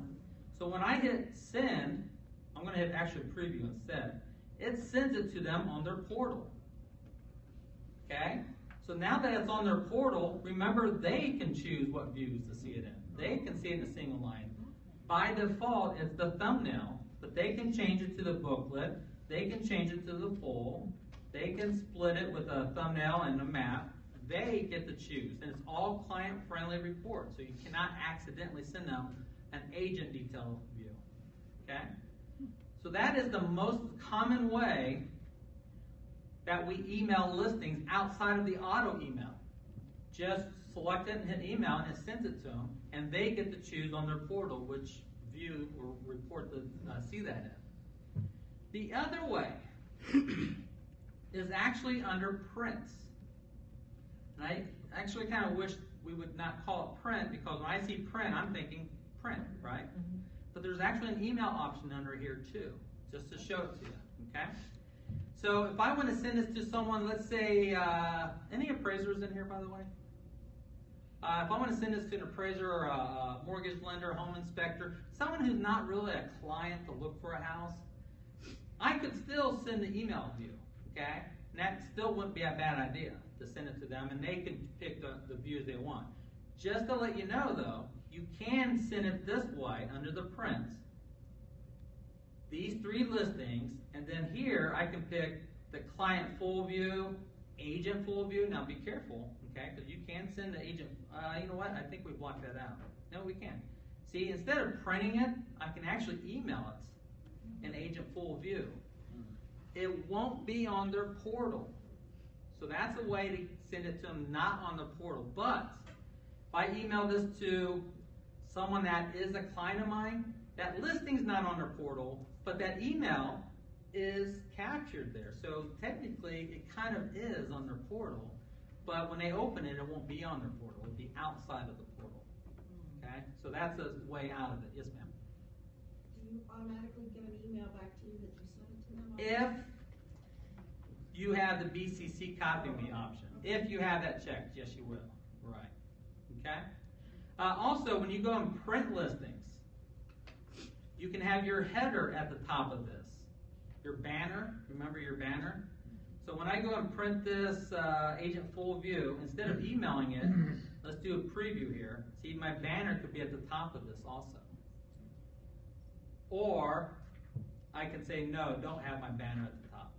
[SPEAKER 1] So when I hit send, I'm going to hit actually preview instead. It sends it to them on their portal. Okay? So now that it's on their portal, remember they can choose what views to see it in. They can see it in a single line. By default, it's the thumbnail, but they can change it to the booklet. They can change it to the full. They can split it with a thumbnail and a map. They get to choose. And it's all client-friendly report, so you cannot accidentally send them an agent detail view. Okay? So that is the most common way that we email listings outside of the auto email. Just select it and hit email, and it sends it to them, and they get to choose on their portal which view or report to see that in. The other way is actually under prints. And I actually kind of wish we would not call it print, because when I see print, I'm thinking print, right? But there's actually an email option under here too, just to show it to you, okay? So if I want to send this to someone, let's say, any appraisers in here, by the way? If I want to send this to an appraiser or a mortgage lender, home inspector, someone who's not really a client to look for a house, I could still send the email view, okay? And that still wouldn't be a bad idea to send it to them, and they can pick the views they want. Just to let you know, though, you can send it this way under the prints. These 3 listings, and then here I can pick the client full view, agent full view. Now be careful, okay, because you can send the agent, you know what, I think we blocked that out. No, we can. See, instead of printing it, I can actually email it in agent full view. It won't be on their portal. So that's a way to send it to them, not on the portal. But if I email this to someone that is a client of mine, that listing's not on their portal, but that email is captured there. So technically, it kind of is on their portal, but when they open it, it won't be on their portal. It'll be outside of the portal. Okay? So that's a way out of it. Yes, ma'am?
[SPEAKER 9] Do you automatically get an email back to you that you sent it to them?
[SPEAKER 1] If you have the BCC copy me option. If you have that checked, yes, you will. Right. Okay? Also, when you go and print listings, you can have your header at the top of this. Your banner, remember your banner? So when I go and print this agent full view, instead of emailing it, let's do a preview here. See, my banner could be at the top of this also. Or I could say, no, don't have my banner at the top.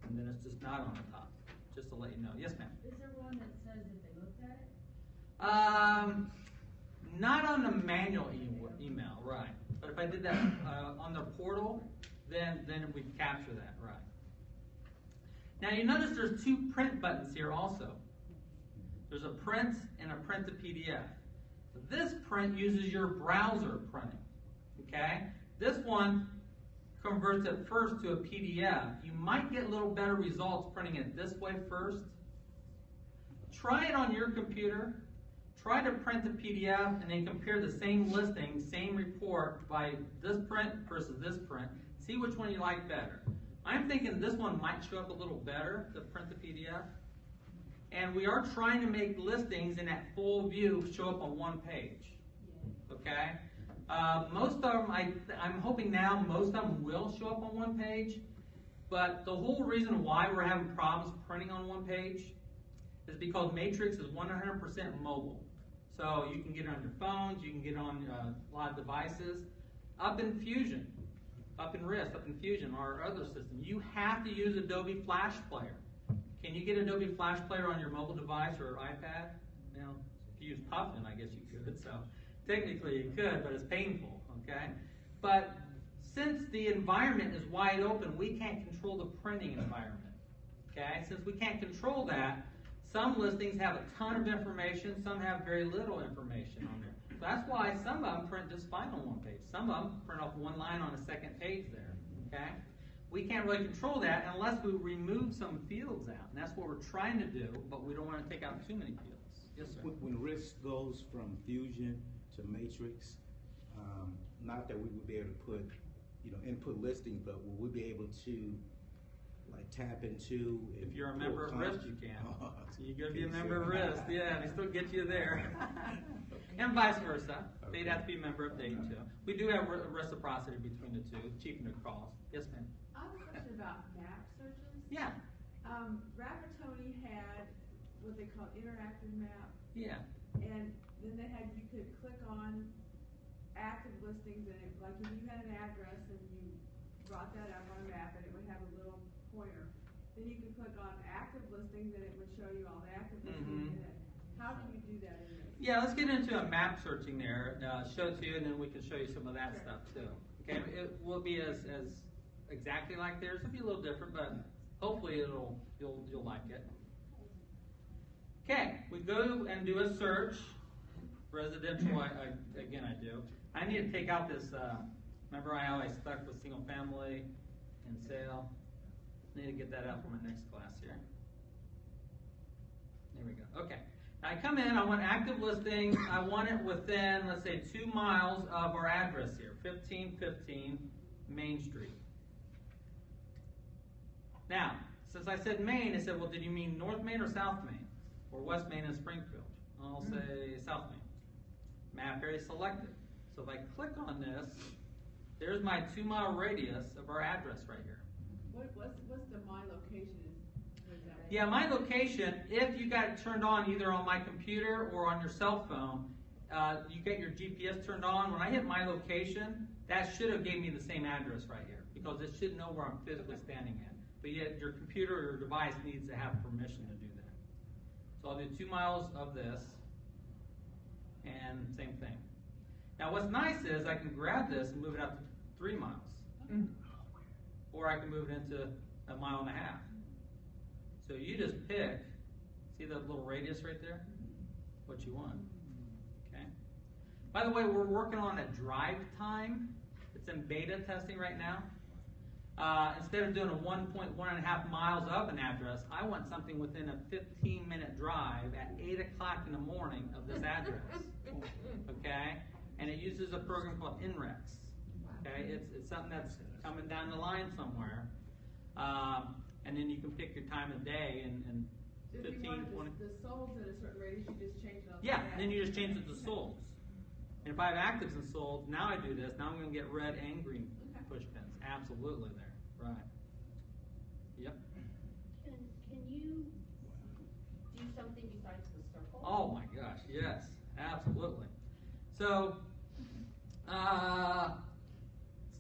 [SPEAKER 1] And then it's just not on the top, just to let you know. Yes, ma'am?
[SPEAKER 2] Is there one that says that they looked at it?
[SPEAKER 1] Not on the manual email, right. But if I did that on the portal, then we'd capture that, right. Now you notice there's 2 print buttons here also. There's a print and a print to PDF. This print uses your browser printing, okay? This one converts it first to a PDF. You might get a little better results printing it this way first. Try it on your computer. Try to print the PDF and then compare the same listing, same report by this print versus this print. See which one you like better. I'm thinking this one might show up a little better to print the PDF. And we are trying to make listings in that full view show up on one page. Okay? Most of them, I'm hoping now most of them will show up on one page. But the whole reason why we're having problems printing on one page is because Matrix is 100% mobile. So you can get it on your phones, you can get it on a lot of devices. Up in Fusion, up in RISC, up in Fusion, or other system, you have to use Adobe Flash Player. You Can you get Adobe Flash Player on your mobile device or iPad? Now, if you use Puffin, I guess you could. So technically you could, but it's painful, okay? But since the environment is wide open, we can't control the printing environment, okay? Since we can't control that, some listings have a ton of information, some have very little information on there. So that's why some of them print just fine on one page. Some of them print off one line on a second page there, okay? We can't really control that unless we remove some fields out, and that's what we're trying to do, but we don't want to take out too many fields. Yes, sir?
[SPEAKER 10] When risk goes from Fusion to Matrix, not that we would be able to put, input listings, but will we be able to like tap into?
[SPEAKER 1] If you're a member of RIST, you can. So you gotta be a member of RIST, yeah, they still get you there. And vice versa.
[SPEAKER 10] Okay.
[SPEAKER 1] They'd have to be a member of Dayton too. We do have reciprocity between the two, cheaping the cost. Yes, ma'am?
[SPEAKER 2] I have a question about map searches.
[SPEAKER 1] Yeah.
[SPEAKER 2] Rapatoni had what they call interactive map,
[SPEAKER 1] Yeah.
[SPEAKER 2] and then they had, you could click on active listings, and it, like if you had an address and you brought that up on a map, and it would have a little pointer. Then you could click on active listings, and it would show you all the active listings in it. How do you do that in this?
[SPEAKER 1] Yeah, let's get into a map searching there, show it to you, and then we can show you some of that
[SPEAKER 2] Sure.
[SPEAKER 1] stuff too. Okay, it will be as exactly like theirs. It'll be a little different, but hopefully you'll like it. Okay, we go and do a search. Residential, again I do. I need to take out this, remember how I stuck with single family and sale? I need to get that out for my next class here. There we go, okay. Now I come in, I want active listings, I want it within, let's say 2 miles of our address here, 1515 Main Street. Now, since I said Main, it said, well, did you mean North Main or South Main? Or West Main and Springfield? I'll say South Main. Map area selected. So if I click on this, there's my 2 mile radius of our address right here.
[SPEAKER 2] What's the my location is? What is that?
[SPEAKER 1] Yeah, my location, if you got it turned on either on my computer or on your cell phone, you get your GPS turned on. When I hit my location, that should have gave me the same address right here because it should know where I'm physically standing at. But yet your computer or your device needs to have permission to do that. So I'll do 2 miles of this and same thing. Now what's nice is I can grab this and move it up to 3 miles. Or I can move it into 1.5 miles. So you just pick, see that little radius right there? What you want, okay? By the way, we're working on a drive time. It's in beta testing right now. Instead of doing a 1.5 miles of an address, I want something within a 15-minute drive at 8 o'clock in the morning of this address, okay? And it uses a program called INREX, okay? It's something that's coming down the line somewhere. And then you can pick your time of day and
[SPEAKER 2] So if
[SPEAKER 1] 15,
[SPEAKER 2] you wanted
[SPEAKER 1] 20.
[SPEAKER 2] the souls at a certain radius, you just change it on the
[SPEAKER 1] Yeah,
[SPEAKER 2] map.
[SPEAKER 1] and then you just change it to solds. And if I have actives and solds, now I do this. Now I'm going to get red and green push pins. Absolutely there. Right. Yep.
[SPEAKER 11] Can you do something besides the circle?
[SPEAKER 1] Oh my gosh, yes, absolutely. So,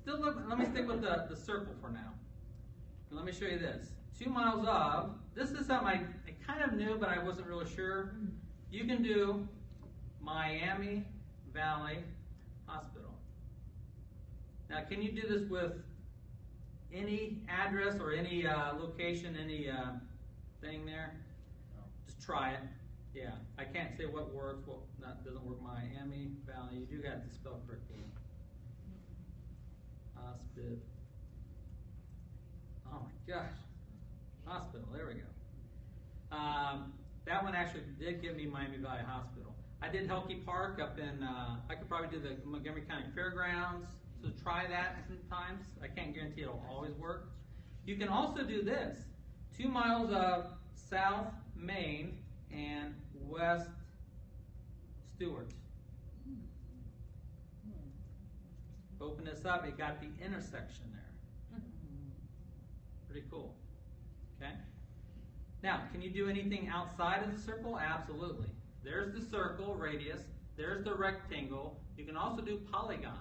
[SPEAKER 1] let me stick with the circle for now. And let me show you this. 2 miles of, this is something I kind of knew, but I wasn't really sure. You can do Miami Valley Hospital. Now, can you do this with any address or any location, any thing there? Just try it. Yeah, I can't say what works, what doesn't work. Miami Valley, you do got to spell correctly. Hospital. Oh my gosh. Hospital, there we go. That one actually did give me Miami Valley Hospital. I did Helke Park up in, I could probably do the Montgomery County Fairgrounds, so try that sometimes. I can't guarantee it'll always work. You can also do this, 2 miles of South Main and West Stewart. Open this up, it got the intersection there. Pretty cool, okay? Now, can you do anything outside of the circle? Absolutely. There's the circle, radius, there's the rectangle. You can also do polygons.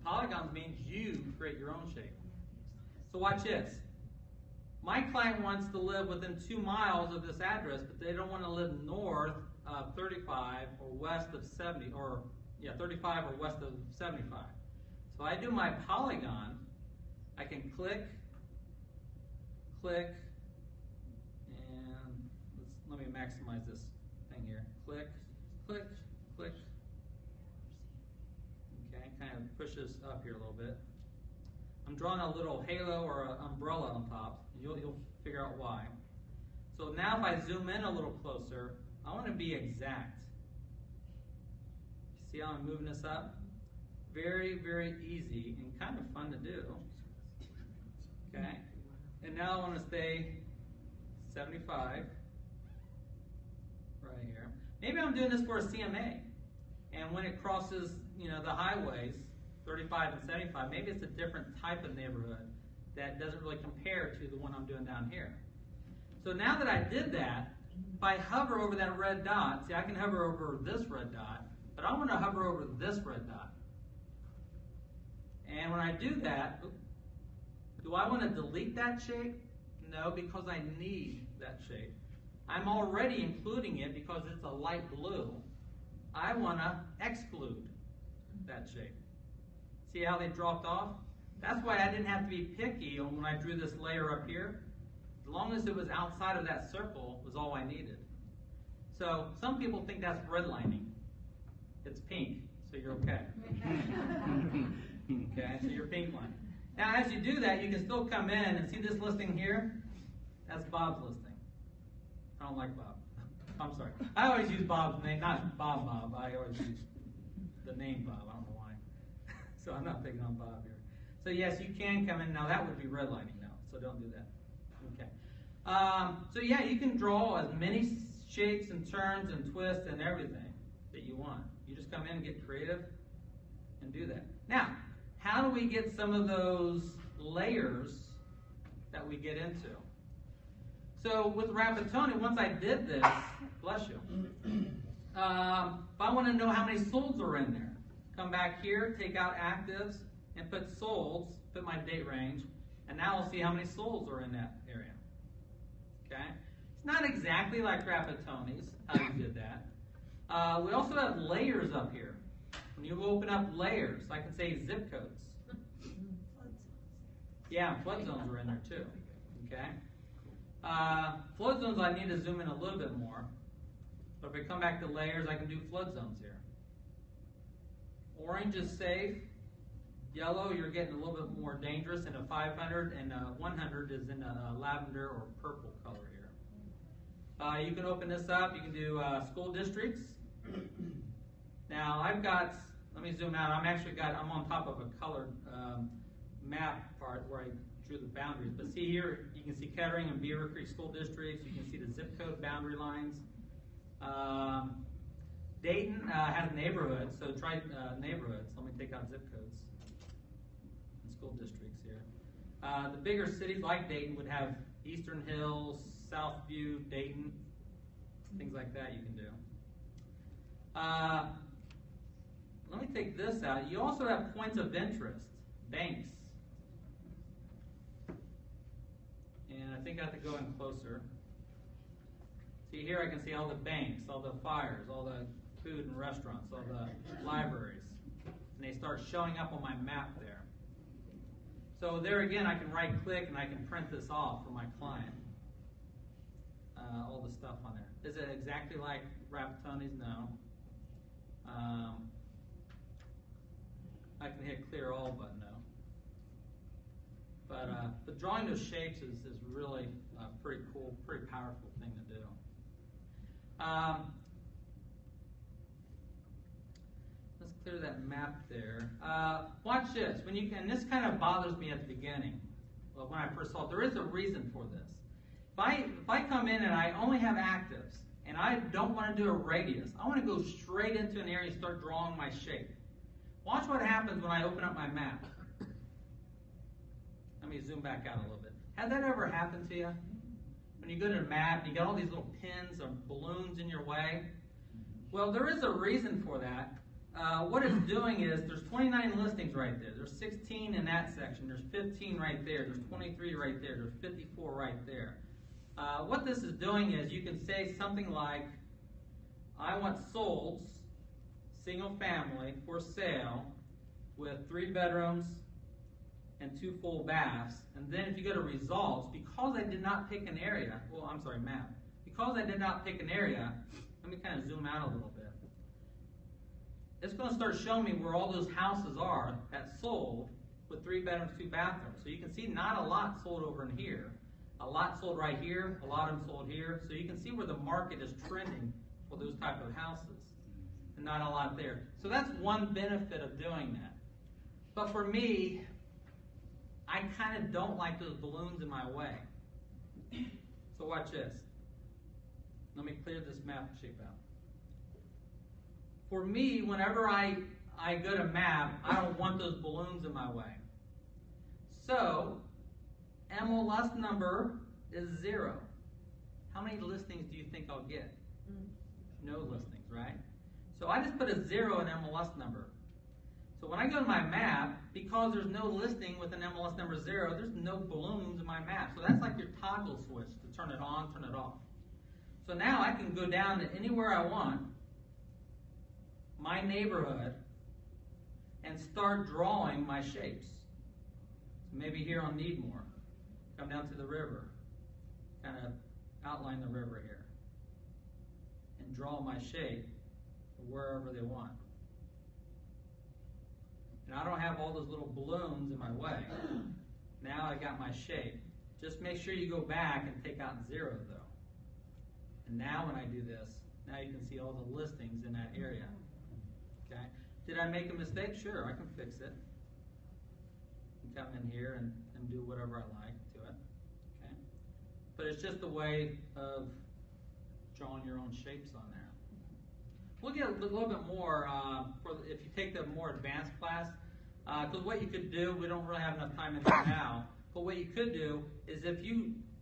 [SPEAKER 1] Polygons means you create your own shape. So watch this. My client wants to live within 2 miles of this address, but they don't want to live north of 35 or west of 70, 35 or west of 75. So I do my polygon. I can click, and let me maximize this thing here. Click, click, click. Okay, kind of push this up here a little bit. I'm drawing a little halo or an umbrella on top. You'll figure out why. So now if I zoom in a little closer, I want to be exact. See how I'm moving this up? Very, very easy and kind of fun to do. Okay? And now I want to stay 75 right here. Maybe I'm doing this for a CMA. And when it crosses, the highways, 35 and 75, maybe it's a different type of neighborhood that doesn't really compare to the one I'm doing down here. So now that I did that, if I hover over that red dot, see, I can hover over this red dot, but I want to hover over this red dot. And when I do that, do I want to delete that shape? No, because I need that shape. I'm already including it because it's a light blue. I want to exclude that shape. See how they dropped off? That's why I didn't have to be picky when I drew this layer up here. As long as it was outside of that circle was all I needed. So some people think that's redlining. It's pink, so you're okay. Okay, so you're pink line. Now as you do that, you can still come in and see this listing here. That's Bob's listing. I don't like Bob. I'm sorry. I always use Bob's name, not Bob. I always use the name Bob. I don't know why. So I'm not picking on Bob here. So yes, you can come in. Now that would be redlining now, so don't do that. Okay. So yeah, you can draw as many shapes and turns and twists and everything that you want. You just come in and get creative and do that. Now, how do we get some of those layers that we get into? So with Rapatoni, once I did this, bless you, if I want to know how many solds are in there, come back here, take out actives, and put solds, put my date range, and now I'll see how many solds are in that area. Okay? It's not exactly like Rapatoni's, how you did that. We also have layers up here. When you open up layers, I can say zip codes. Yeah, flood zones are in there too. Okay? Flood zones, I need to zoom in a little bit more. But if I come back to layers, I can do flood zones here. Orange is safe. Yellow, you're getting a little bit more dangerous in a 500, and 100 is in a lavender or purple color here. You can open this up. You can do school districts. Now I've got, let me zoom out. I'm on top of a colored map part where I drew the boundaries. But see here, you can see Kettering and Beaver Creek school districts. You can see the zip code boundary lines. Dayton has neighborhoods, so try neighborhoods. Let me take out zip codes and school districts here. The bigger cities like Dayton would have Eastern Hills, Southview, Dayton, things like that you can do. Let me take this out. You also have points of interest, banks. And I think I have to go in closer. See here I can see all the banks, all the fires, all the food and restaurants, all the libraries. And they start showing up on my map there. So there again, I can right click and I can print this off for my client. All the stuff on there. Is it exactly like Rapatoni's? No. I can hit clear all button though. But drawing those shapes is really a pretty cool, pretty powerful thing to do. Let's clear that map there. Watch this. And this kind of bothers me at the beginning. Well, when I first saw it, there is a reason for this. If I come in and I only have actives, and I don't want to do a radius, I want to go straight into an area and start drawing my shape. Watch what happens when I open up my map. Let me zoom back out a little bit. Has that ever happened to you? When you go to a map and you got all these little pins or balloons in your way? Well, there is a reason for that. what it's doing is there's 29 listings right there. There's 16 in that section. There's 15 right there. There's 23 right there. There's 54 right there. What this is doing is you can say something like, I want solds, single family, for sale, with 3 bedrooms and 2 full baths. And then if you go to results, because I did not pick an area, map. Because I did not pick an area, let me kind of zoom out a little bit. It's going to start showing me where all those houses are that sold with 3 bedrooms, 2 bathrooms. So you can see not a lot sold over in here. A lot sold right here, a lot of them sold here. So you can see where the market is trending for those type of houses. And not a lot there. So that's one benefit of doing that. But for me, I kind of don't like those balloons in my way. So watch this. Let me clear this map shape out. For me, whenever I go to map, I don't want those balloons in my way. So, MLS number is 0. How many listings do you think I'll get? No listings, right? So I just put a 0 in MLS number. So when I go to my map, because there's no listing with an MLS number 0, there's no balloons in my map. So that's like your toggle switch to turn it on, turn it off. So now I can go down to anywhere I want, my neighborhood, and start drawing my shapes. So maybe here on Needmore, come down to the river, kind of outline the river here, and draw my shape wherever they want. And I don't have all those little balloons in my way. Now I got my shape. Just make sure you go back and take out 0 though. And now when I do this, now you can see all the listings in that area. Okay? Did I make a mistake? Sure, I can fix it. I can come in here and do whatever I like to it. Okay? But it's just a way of drawing your own shapes on there. We'll get a little bit more if you take the more advanced class. Because what you could do, we don't really have enough time in there now, but what you could do is if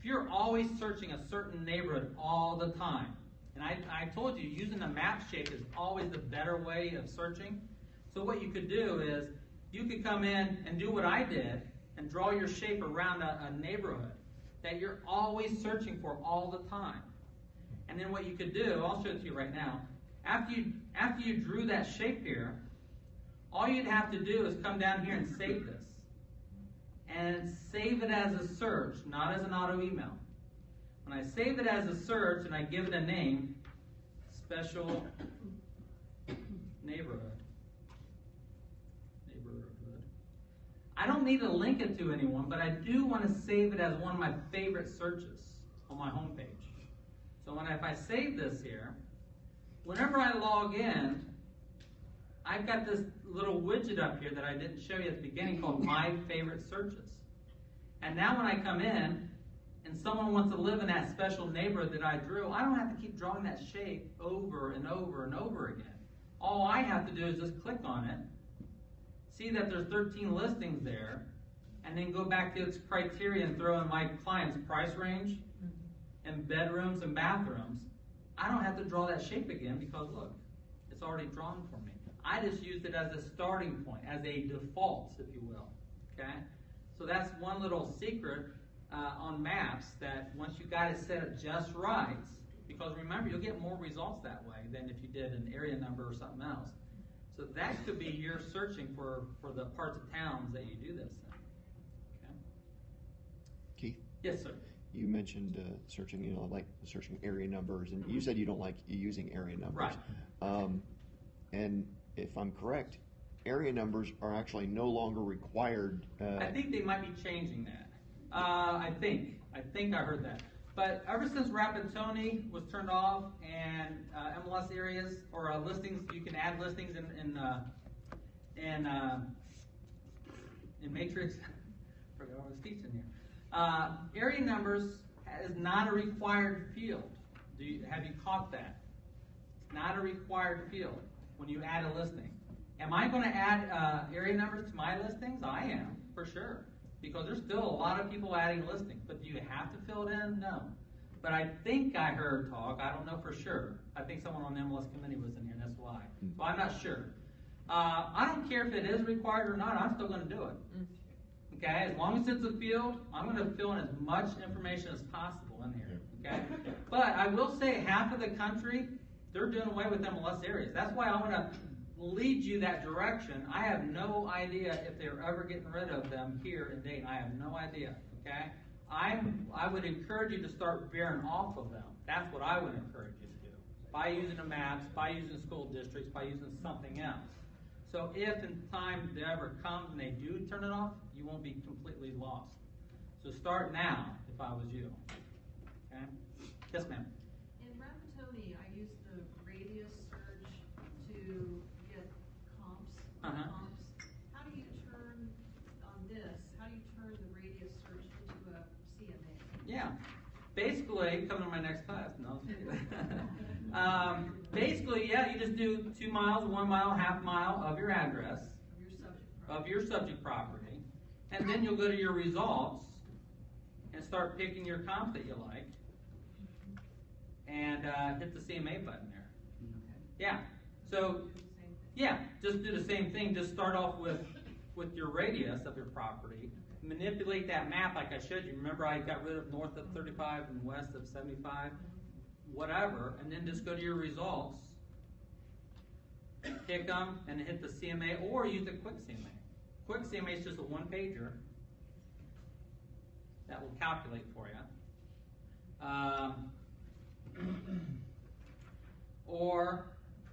[SPEAKER 1] you're always searching a certain neighborhood all the time, and I told you, using a map shape is always the better way of searching. So what you could do is, you could come in and do what I did, and draw your shape around a neighborhood that you're always searching for all the time. And then what you could do, I'll show it to you right now, after you drew that shape here, all you'd have to do is come down here and save this. And save it as a search, not as an auto email. When I save it as a search and I give it a name, special neighborhood. I don't need to link it to anyone, but I do want to save it as one of my favorite searches on my homepage. So if I save this here, whenever I log in, I've got this little widget up here that I didn't show you at the beginning called My Favorite Searches. And now when I come in and someone wants to live in that special neighborhood that I drew, I don't have to keep drawing that shape over and over and over again. All I have to do is just click on it, see that there's 13 listings there, and then go back to its criteria and throw in my client's price range and bedrooms and bathrooms. I don't have to draw that shape again because look, it's already drawn for me. I just used it as a starting point, as a default, if you will. Okay? So that's one little secret on maps, that once you got it set up just right, because remember, you'll get more results that way than if you did an area number or something else. So that could be your searching for the parts of towns that you do this in. Okay?
[SPEAKER 4] Keith?
[SPEAKER 1] Yes, sir.
[SPEAKER 4] You mentioned searching, like searching area numbers, and you said you don't like using area numbers.
[SPEAKER 1] Right.
[SPEAKER 4] And if I'm correct, area numbers are actually no longer required.
[SPEAKER 1] I think they might be changing that. I think I heard that. But ever since Rapatoni was turned off and MLS areas or listings, you can add listings in Matrix. I forgot what I was teaching here. Area numbers is not a required field. Have you caught that? It's not a required field when you add a listing. Am I going to add area numbers to my listings? I am, for sure. Because there's still a lot of people adding listings. But do you have to fill it in? No. But I think I heard talk, I don't know for sure. I think someone on the MLS committee was in here, that's why. So I'm not sure. I don't care if it is required or not, I'm still gonna do it. Okay, as long as it's a field, I'm gonna fill in as much information as possible in here, okay? But I will say half of the country, they're doing away with MLS areas. That's why I wanna lead you that direction. I have no idea if they're ever getting rid of them here in Dayton. I have no idea, okay? I would encourage you to start veering off of them. That's what I would encourage you to do. By using the maps, by using school districts, by using something else. So if in time they ever comes and they do turn it off, you won't be completely lost. So start now, if I was you. Okay? Yes, ma'am.
[SPEAKER 12] In Rapatoni, I used the radius search to get comps. Comps. How do you turn on this? How do you turn the radius search into a CMA?
[SPEAKER 1] Yeah. Basically, coming to my next class. No. Basically, yeah, you just do 2 miles, 1 mile, half mile of your address, of your subject property, and then you'll go to your results and start picking your comps that you like, and hit the CMA button there. Yeah. So, yeah, just do the same thing. Just start off with your radius of your property. Manipulate that map like I showed you. Remember I got rid of north of 35 and west of 75? Whatever, and then just go to your results, pick them, and hit the CMA, or use the quick CMA. Quick CMA is just a one-pager that will calculate for you. Or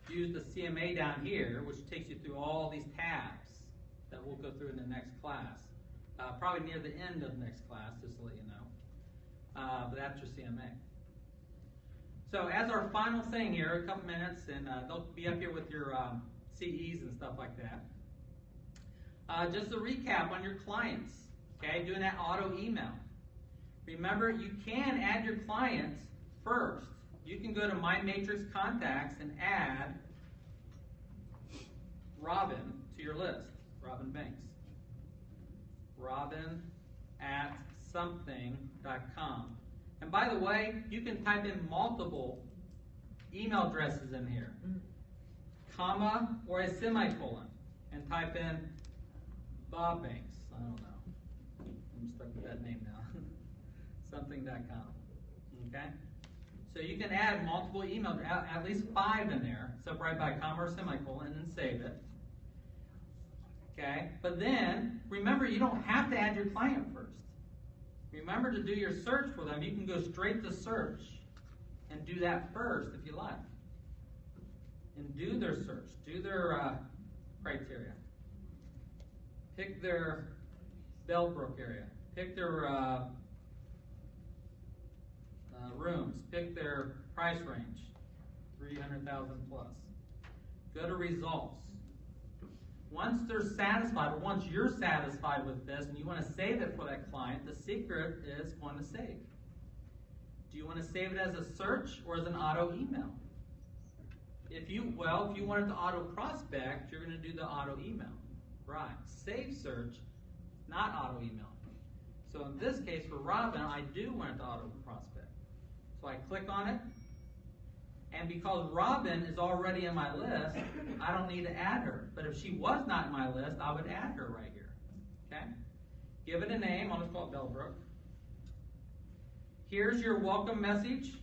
[SPEAKER 1] use the CMA down here, which takes you through all these tabs that we'll go through in the next class. Probably near the end of the next class, just to let you know. But that's your CMA. So as our final thing here, a couple minutes, and they'll be up here with your CEs and stuff like that. Just a recap on your clients, okay, doing that auto email. Remember, you can add your clients first. You can go to My Matrix Contacts and add Robin to your list, Robin Banks. Robin at something.com. And by the way, you can type in multiple email addresses in here, comma or a semicolon, and type in Bob Banks. I don't know. I'm stuck with that name now. something.com. Okay? So you can add multiple email, at least 5 in there, separate by comma or semicolon, and then save it. Okay? But then, remember, you don't have to add your client first. Remember to do your search for them. You can go straight to search and do that first if you like. And do their search. Do their criteria. Pick their Bellbrook area. Pick their rooms. Pick their price range. 300,000 plus. Go to results. Once they're satisfied, or once you're satisfied with this and you want to save it for that client, the secret is going to save. Do you want to save it as a search or as an auto email? If you want it to auto prospect, you're going to do the auto email. Right. Save search, not auto email. So in this case for Robin, I do want it to auto prospect. So I click on it. And because Robin is already in my list, I don't need to add her. But if she was not in my list, I would add her right here. Okay? Give it a name. I'll just call it Bellbrook. Here's your welcome message,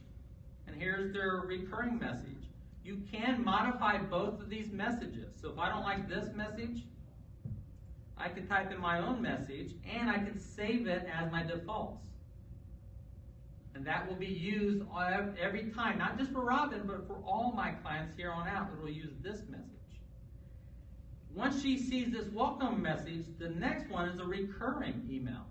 [SPEAKER 1] and here's their recurring message. You can modify both of these messages. So if I don't like this message, I can type in my own message, and I can save it as my defaults. And that will be used every time, not just for Robin, but for all my clients here on out. It will use this message. Once she sees this welcome message, the next one is a recurring email.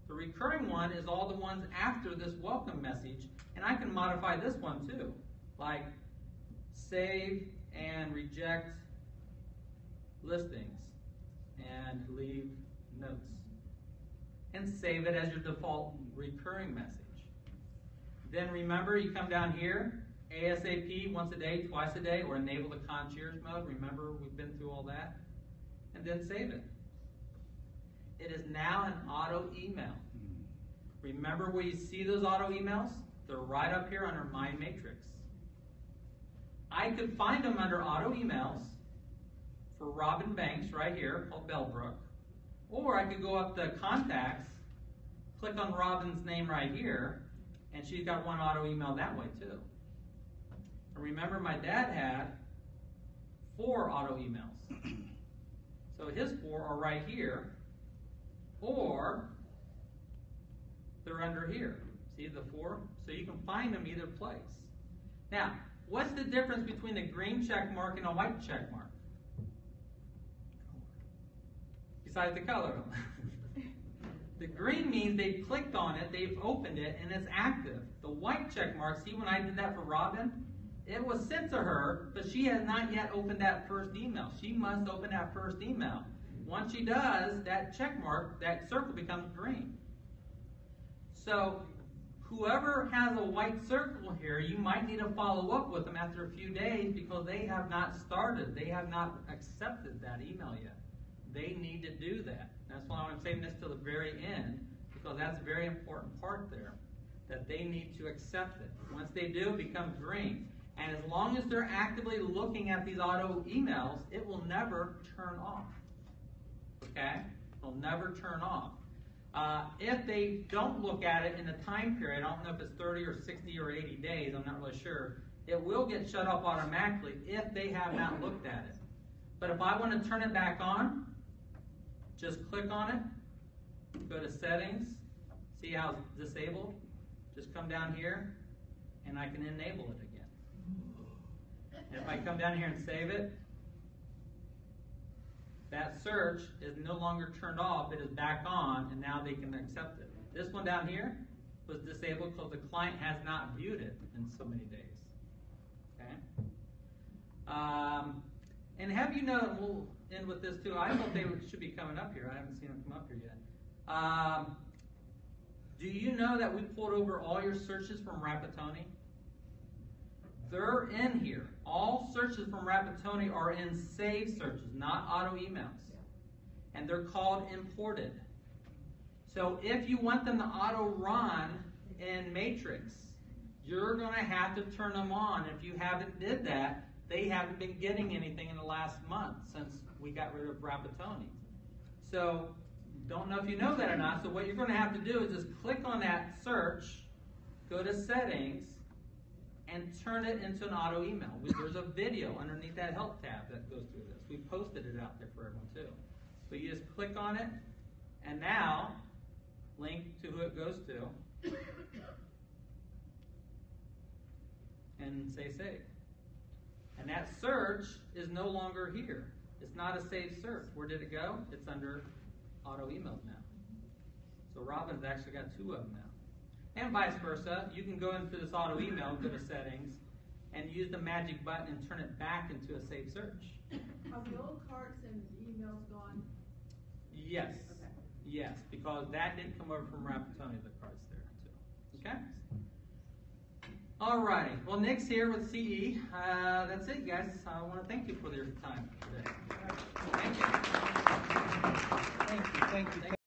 [SPEAKER 1] The recurring one is all the ones after this welcome message, and I can modify this one too, like save and reject listings and leave notes, and save it as your default recurring message. Then remember, you come down here, ASAP once a day, twice a day, or enable the concierge mode. Remember, we've been through all that. And then save it. It is now an auto email. Remember where you see those auto emails? They're right up here under My Matrix. I could find them under auto emails for Robin Banks right here, called Bellbrook. Or I could go up to contacts, click on Robin's name right here, and she's got one auto email that way too. And remember, my dad had 4 auto emails. So his 4 are right here, or they're under here. See the 4? So you can find them either place. Now, what's the difference between a green check mark and a white check mark? Besides the color of them. The green means they've clicked on it, they've opened it, and it's active. The white check mark, see when I did that for Robin? It was sent to her, but she has not yet opened that first email. She must open that first email. Once she does, that check mark, that circle becomes green. So, whoever has a white circle here, you might need to follow up with them after a few days because they have not started. They have not accepted that email yet. They need to do that. That's why I'm saying this till the very end, because that's a very important part there, that they need to accept it. Once they do, it becomes green. And as long as they're actively looking at these auto emails, it will never turn off. Okay? It will never turn off. If they don't look at it in the time period, I don't know if it's 30 or 60 or 80 days, I'm not really sure, it will get shut off automatically if they have not looked at it. But if I want to turn it back on, just click on it, go to settings, see how it's disabled, just come down here, and I can enable it again. And if I come down here and save it, that search is no longer turned off, it is back on, and now they can accept it. This one down here was disabled because the client has not viewed it in so many days. Okay? And have you known, we'll end with this too, I thought they should be coming up here, I haven't seen them come up here yet. Do you know that we pulled over all your searches from Rapatoni? They're in here. All searches from Rapatoni are in saved searches, not auto emails. And they're called imported. So if you want them to auto run in Matrix, you're going to have to turn them on. If you haven't did that, they haven't been getting anything in the last month since we got rid of Rapatoni. So don't know if you know that or not. So what you're going to have to do is just click on that search, go to settings, and turn it into an auto email. There's a video underneath that help tab that goes through this. We posted it out there for everyone too. So you just click on it, and now link to who it goes to, and say save. And that search is no longer here. It's not a saved search. Where did it go? It's under auto emails now. So Robin's actually got 2 of them now. And vice versa, you can go into this auto email, go to settings, and use the magic button and turn it back into a saved search.
[SPEAKER 2] Are the old carts and emails gone?
[SPEAKER 1] Yes.
[SPEAKER 2] Okay.
[SPEAKER 1] Yes, because that didn't come over from Rapatoni, the cards there too. Okay? Alrighty. Well, Nick's here with CE. That's it, guys. I want to thank you for your time today. Thank you.
[SPEAKER 7] Thank you.